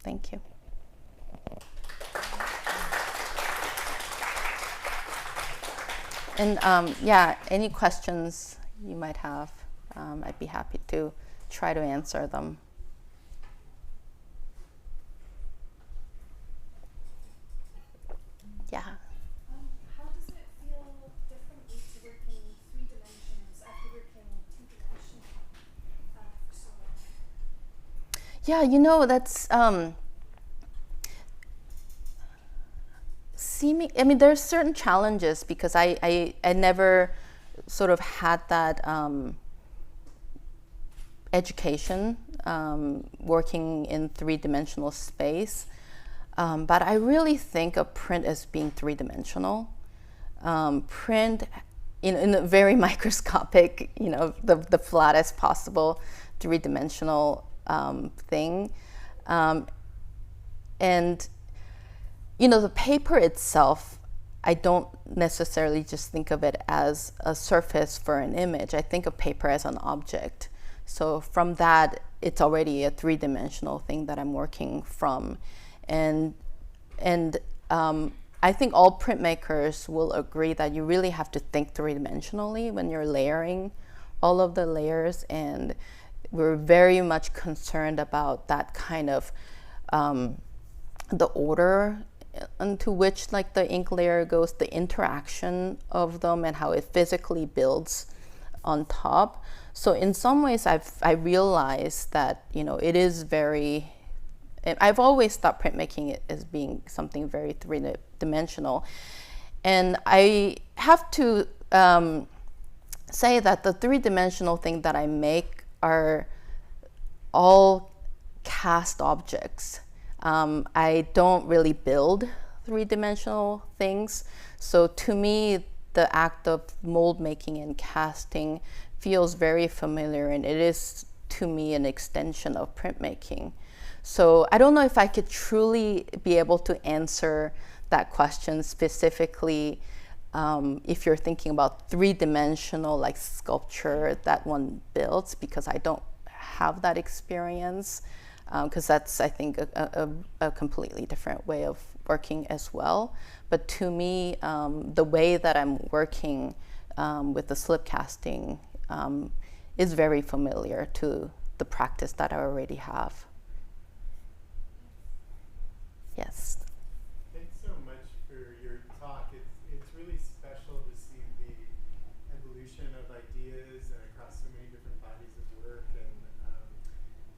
Thank you. And yeah, any questions you might have, I'd be happy to try to answer them. Yeah. How does it feel differently to work in 3 dimensions after working 2-dimensionally for so long? Yeah, you know, that's I mean, there's certain challenges because I never sort of had that education working in 3-dimensional space. But I really think of print as being 3-dimensional. Print in a very microscopic, you know, the flattest possible 3-dimensional thing. And, you know, the paper itself, I don't necessarily just think of it as a surface for an image. I think of paper as an object. So from that, it's already a 3-dimensional thing that I'm working from. And I think all printmakers will agree that you really have to think 3-dimensionally when you're layering all of the layers. And we're very much concerned about that kind of the order into which like the ink layer goes, the interaction of them and how it physically builds on top. So in some ways I realized that, you know, it is very, I've always thought printmaking as being something very 3-dimensional. And I have to say that the 3-dimensional thing that I make are all cast objects. I don't really build 3-dimensional things. So to me, the act of mold making and casting feels very familiar, and it is to me an extension of printmaking. So I don't know if I could truly be able to answer that question specifically if you're thinking about 3-dimensional like sculpture that one builds, because I don't have that experience. Because that's, I think, a completely different way of working as well. But to me, the way that I'm working with the slip casting is very familiar to the practice that I already have. Yes. Thanks so much for your talk. It's really special to see the evolution of ideas and across so many different bodies of work. And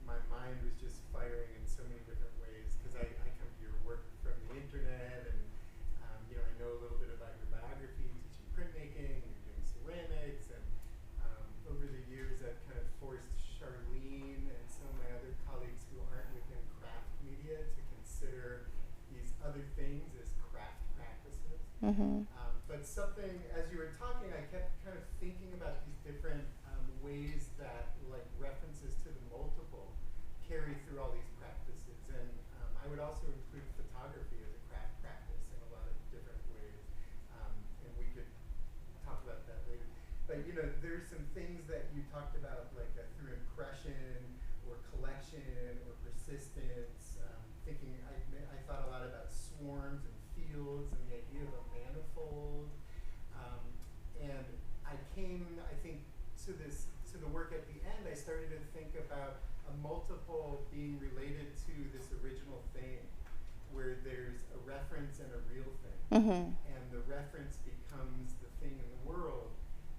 my mind was just firing in so many different ways because I come to your work from the internet, and you know, I know a little bit about your biography, teaching printmaking, you're doing ceramics, and over the years I've kind of forced Charlene and some of my other colleagues who aren't within craft media to consider these other things as craft practices. Mm-hmm. But something, as you were talking, I kept kind of thinking about these different ways that like references to the multiple carry through all these practices. And I would also include photography as a craft practice in a lot of different ways. And we could talk about that later. But you know, there's some things that you talked about, like through impression or collection or persistence. Thinking, I thought a lot about swarms and fields and the idea of a manifold. And I came, I think, to the work at the end, I started to think about a multiple being related to this original thing, where there's a reference and a real thing. Mm-hmm. And the reference becomes the thing in the world,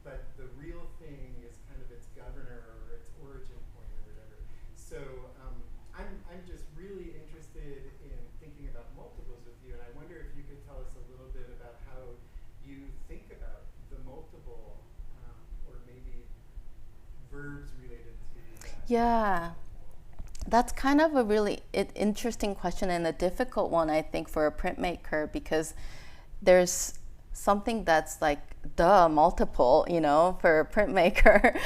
but the real thing is kind of its governor or its origin point or whatever. So I'm just really interested in thinking about multiples with you, and I wonder if you could tell us a little bit about how you think about the multiple, or maybe Yeah, that's kind of a really interesting question and a difficult one, I think, for a printmaker, because there's something that's like multiple, for a printmaker.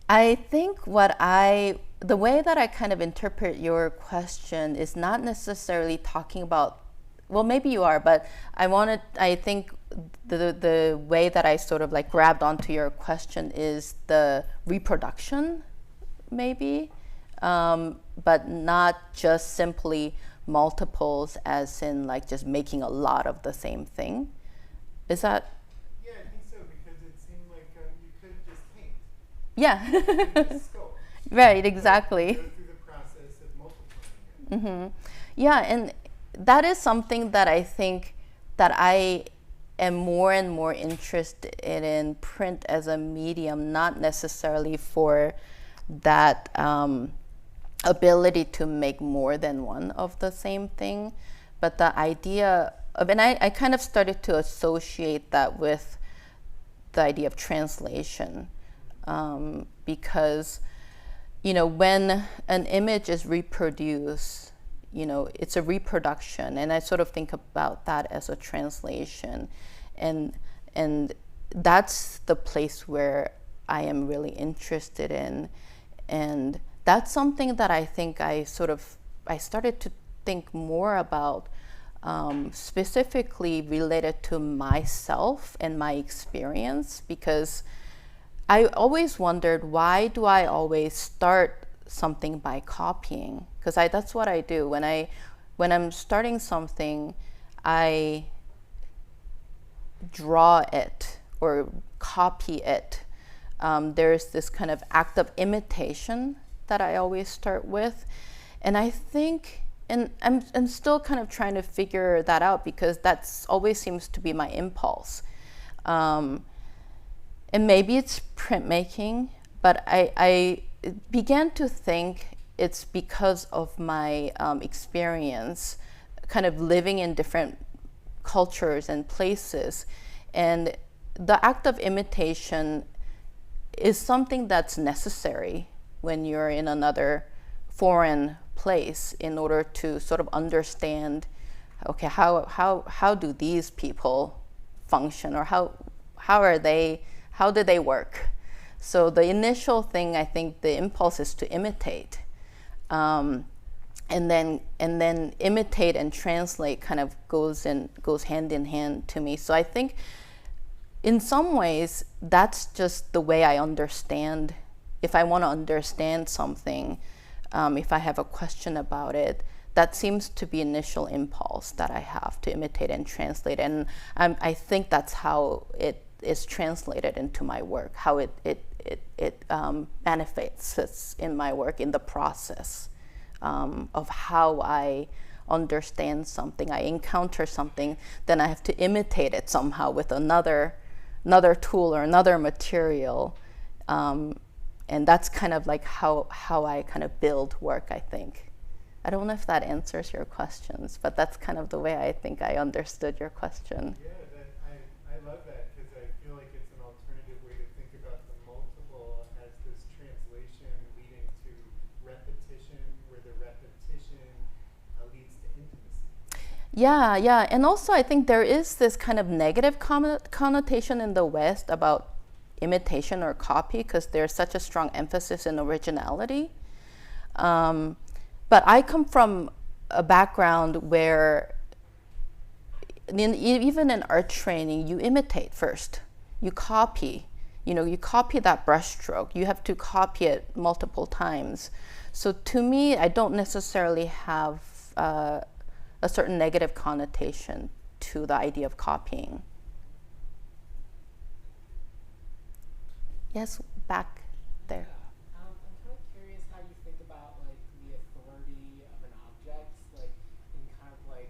I think the way that I kind of interpret your question is not necessarily talking about, well, maybe you are, but I think the way that I sort of like grabbed onto your question is the reproduction, maybe, but not just simply multiples as in like just making a lot of the same thing. Is that? Yeah, I think so, because it seemed like you could just paint. Yeah. You could just sculpt. Right, exactly. Go through the process of multiplying it. Yeah, and that is something that I think that I am more and more interested in print as a medium, not necessarily for that ability to make more than one of the same thing, but the idea of, and I kind of started to associate that with the idea of translation, because, when an image is reproduced, it's a reproduction, and I sort of think about that as a translation, and that's the place where I am really interested in, and that's something that I think I started to think more about, specifically related to myself and my experience, because I always wondered, why do I always start something by copying? Because that's what I do. When I'm starting something, I draw it or copy it. There's this kind of act of imitation that I always start with. And I think, and I'm still kind of trying to figure that out, because that's always seems to be my impulse. And maybe it's printmaking, but I began to think it's because of my experience kind of living in different cultures and places. And the act of imitation is something that's necessary when you're in another foreign place, in order to sort of understand, okay, how do these people function, or how do they work? So the initial thing, I think the impulse is to imitate, and then imitate and translate kind of goes hand in hand to me. So I think in some ways that's just the way I understand. If I want to understand something, if I have a question about it, that seems to be initial impulse that I have to imitate and translate. And I think that's how it is translated into my work, how it manifests in my work, in the process of how I understand something. I encounter something, then I have to imitate it somehow with another tool or another material. And that's kind of like how I kind of build work, I think. I don't know if that answers your questions, but that's kind of the way I think I understood your question. Yeah, I love that, because I feel like it's an alternative way to think about the multiple as this translation leading to repetition, where the repetition leads to intimacy. Yeah. And also I think there is this kind of negative connotation in the West about imitation or copy, because there's such a strong emphasis in originality. But I come from a background where even in art training, you imitate first. You copy. You copy that brushstroke. You have to copy it multiple times. So to me, I don't necessarily have a certain negative connotation to the idea of copying. Yes, back there. I'm kind of curious how you think about like the authority of an object, like in kind of like,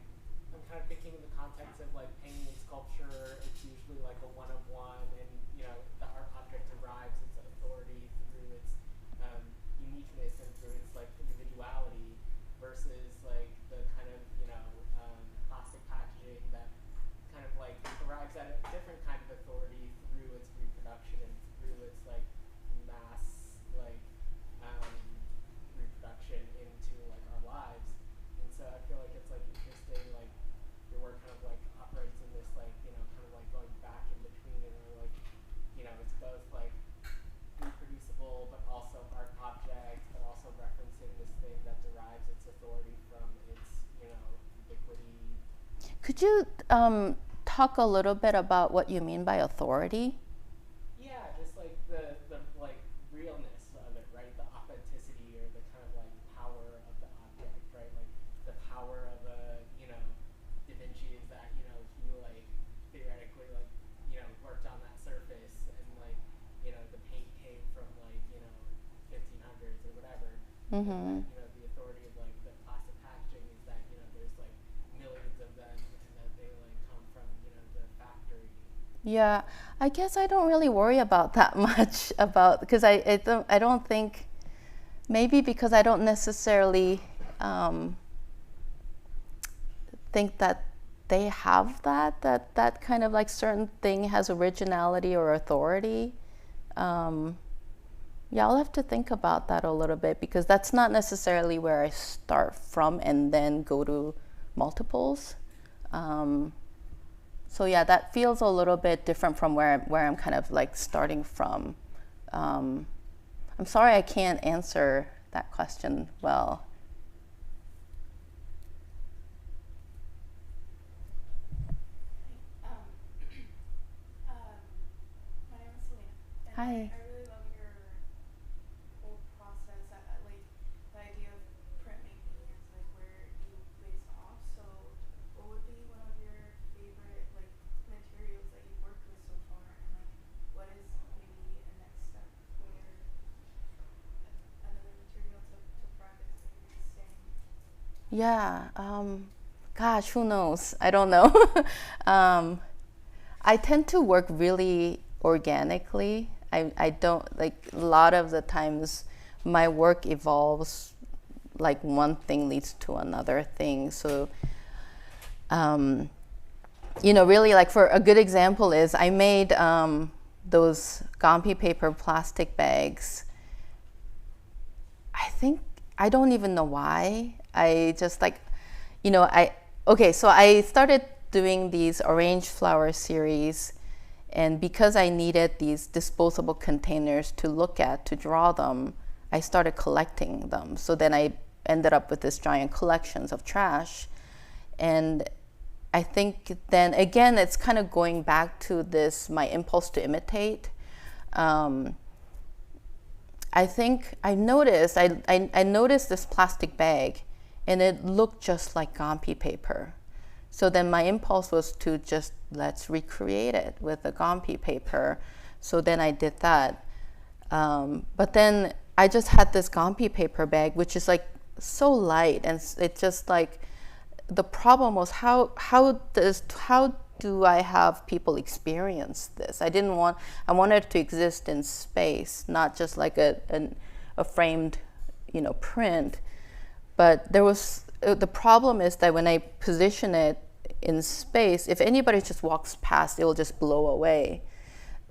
I'm kind of thinking in the context of like painting and sculpture. It's usually like a one-of-one, and the art object derives its authority through its uniqueness and through its like individuality, versus like the kind of plastic packaging that kind of like arrives at a different kind of authority through its reproduction and through its like Could you talk a little bit about what you mean by authority? Yeah, just like the like realness of it, right? The authenticity or the kind of like power of the object, right? Like the power of a, Da Vinci is that, he like theoretically like, worked on that surface and like, the paint came from like, 1500s or whatever. Mm-hmm. The authority of like the plastic packaging is that, there's like millions of them and that they like come from, the factory. Yeah, I guess I don't really worry about that much because I don't think, maybe because I don't necessarily think that they have that kind of like certain thing has originality or authority. Yeah, I'll have to think about that a little bit because that's not necessarily where I start from and then go to multiples. So yeah, that feels a little bit different from where I'm kind of like starting from. I'm sorry I can't answer that question well. My name is Selena. And Hi. I really love your whole process. I like the idea of printmaking is like where you based off. So, what would be one of your favorite like materials that you've worked with so far, and like what is maybe a next step for another material to practice that you're saying? Yeah, gosh, who knows? I don't know. I tend to work really organically. I don't, like, a lot of the times my work evolves, like one thing leads to another thing. So, really, like, for a good example is I made those Gampi paper plastic bags. I don't even know why. I just like, so I started doing these orange flower series, and because I needed these disposable containers to look at, to draw them, I started collecting them. So then I ended up with this giant collections of trash. And I think then again, it's kind of going back to this, my impulse to imitate. I think I noticed this plastic bag and it looked just like Gampi paper. So then my impulse was to just, let's recreate it with the Gampi paper. So then I did that. But then I just had this Gampi paper bag, which is like so light, and it just like, the problem was how do I have people experience this? I wanted it to exist in space, not just like a framed, print. But the problem is that when I position it in space, if anybody just walks past, it will just blow away.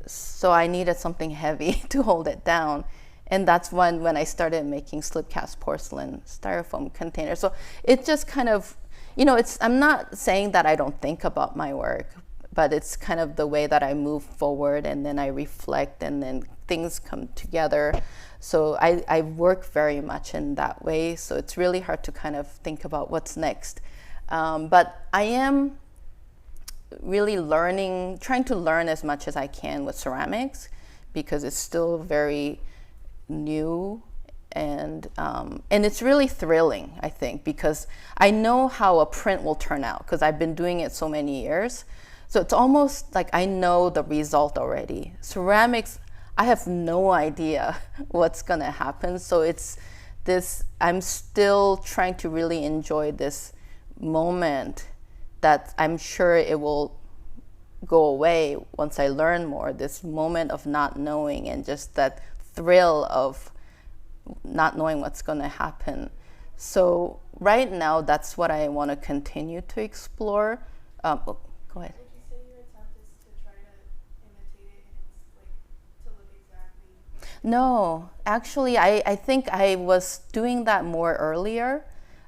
So I needed something heavy to hold it down. And that's when I started making slip cast porcelain styrofoam containers. So it just kind of, I'm not saying that I don't think about my work, but it's kind of the way that I move forward and then I reflect and then things come together. So I work very much in that way. So it's really hard to kind of think about what's next. But I am really trying to learn as much as I can with ceramics because it's still very new. And it's really thrilling, I think, because I know how a print will turn out because I've been doing it so many years. So it's almost like I know the result already. Ceramics, I have no idea what's going to happen. So I'm still trying to really enjoy this moment that I'm sure it will go away once I learn more, this moment of not knowing and just that thrill of not knowing what's going to happen. So right now, that's what I want to continue to explore. Go ahead. Would you say your attempt is to try to imitate it and it's like to look exactly? No, actually, I think I was doing that more earlier.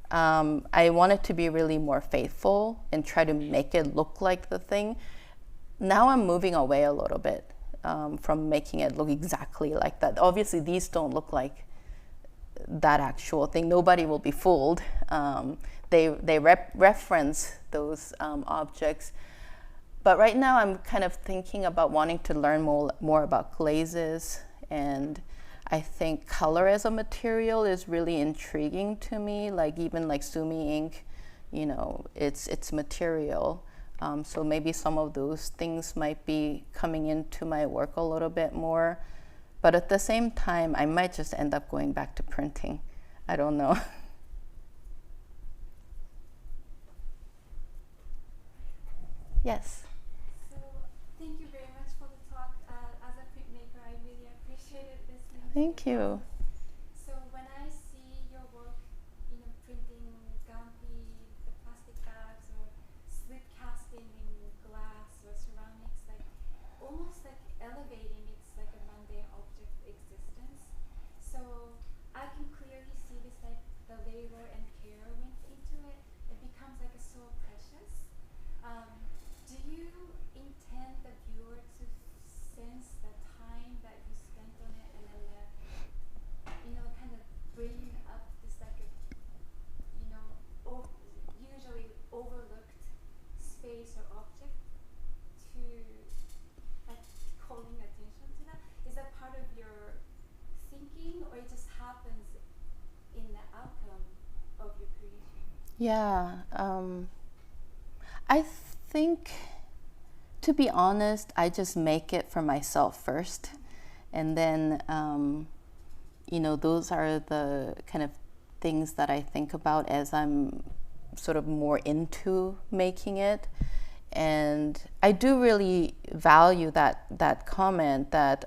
I wanted to be really more faithful and try to make it look like the thing. Now I'm moving away a little bit from making it look exactly like that. Obviously, these don't look like that actual thing. Nobody will be fooled. They reference those objects. But right now I'm kind of thinking about wanting to learn more about glazes, and I think color as a material is really intriguing to me. Like even like sumi ink, you know, it's material. So maybe some of those things might be coming into my work a little bit more. But at the same time, I might just end up going back to printing. I don't know. Yes. So thank you very much for the talk. As a printmaker, I really appreciated listening. Thank you. So when I see your work, you know, printing gampi, the plastic bags, or slip casting in glass or ceramics, like almost like elevating its like a mundane object existence. So I can clearly see this like the labor and care went into it. It becomes like a so precious. Do you intend the viewer to sense the time that you spent on it, and then you know, kind of bring up this like a, you know, usually overlooked space or object to like calling attention to that? Is that part of your thinking, or it just happens in the outcome of your creation? Yeah. I think, to be honest, I just make it for myself first. And then, you know, those are the kind of things that I think about as I'm sort of more into making it. And I do really value that comment that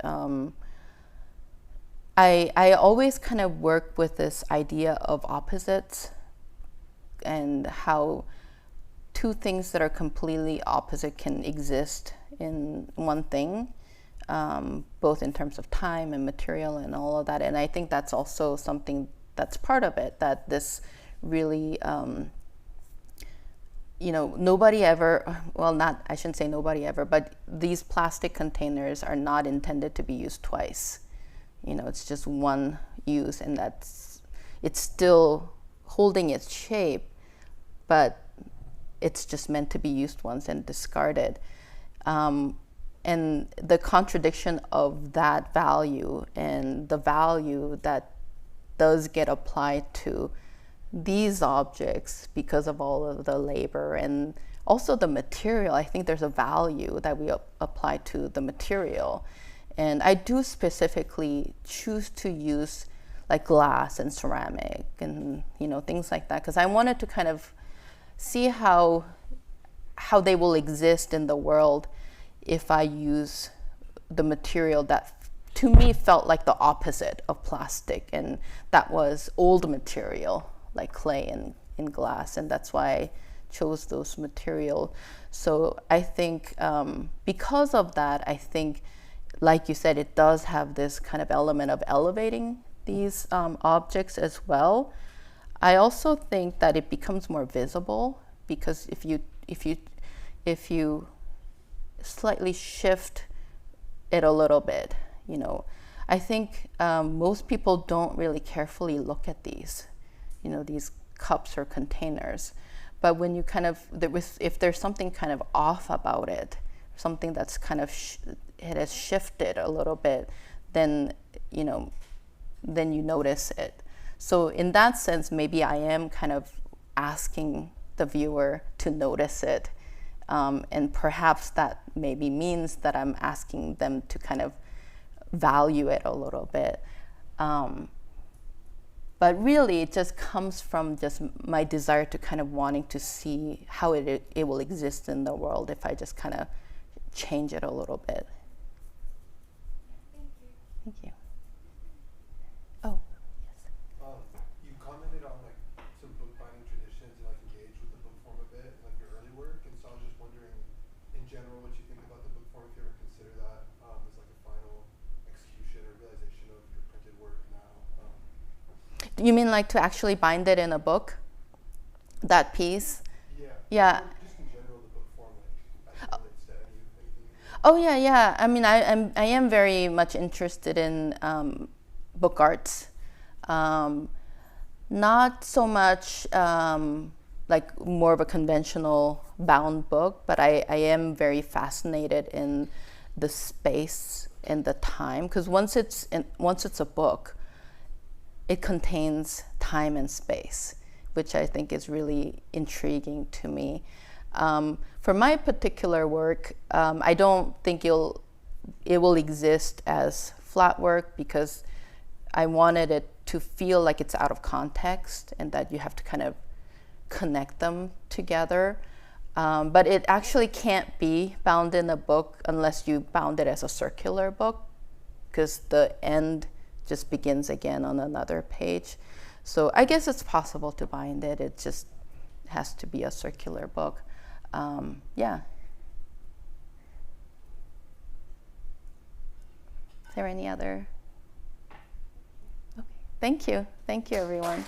I always kind of work with this idea of opposites, and how two things that are completely opposite can exist in one thing, both in terms of time and material and all of that. And I think that's also something that's part of it, that this really, you know, nobody ever, well, not, I shouldn't say nobody ever, but these plastic containers are not intended to be used twice. You know, it's just one use, and it's still holding its shape, but it's just meant to be used once and discarded. And the contradiction of that value and the value that does get applied to these objects because of all of the labor and also the material. I think there's a value that we apply to the material. And I do specifically choose to use like glass and ceramic and, you know, things like that, because I wanted to kind of see how they will exist in the world if I use the material that to me felt like the opposite of plastic, and that was old material like clay and glass, and that's why I chose those material. So I think because of that, I think, like you said, it does have this kind of element of elevating these objects as well. I also think that it becomes more visible, because if you slightly shift it a little bit, you know, I think most people don't really carefully look at these, you know, these cups or containers. But when you kind of, if there's something kind of off about it, something that's kind of it has shifted a little bit, then you notice it. So in that sense, maybe I am kind of asking the viewer to notice it. And perhaps that maybe means that I'm asking them to kind of value it a little bit. But really, it just comes from just my desire to kind of wanting to see how it will exist in the world if I just kind of change it a little bit. Thank you. Thank you. Oh, yes. You commented on like some bookbinding traditions and like engaged with the book form a bit, like your early work, and so I was just wondering, in general, what you think about the book form, if you ever consider that as like a final execution or realization of your printed work now. You mean like to actually bind it in a book? That piece? Yeah. Yeah. Just in general, the book form, like as it relates to anything. Oh yeah. I mean, I am very much interested in book arts. Not so much like more of a conventional bound book, but I am very fascinated in the space and the time, because once it's a book, it contains time and space, which I think is really intriguing to me. For my particular work, I don't think it will exist as flat work, because I wanted it to feel like it's out of context and that you have to kind of connect them together. But it actually can't be bound in a book unless you bound it as a circular book, because the end just begins again on another page. So I guess it's possible to bind it. It just has to be a circular book. Yeah. Is there any other? Okay. Thank you. Thank you, everyone.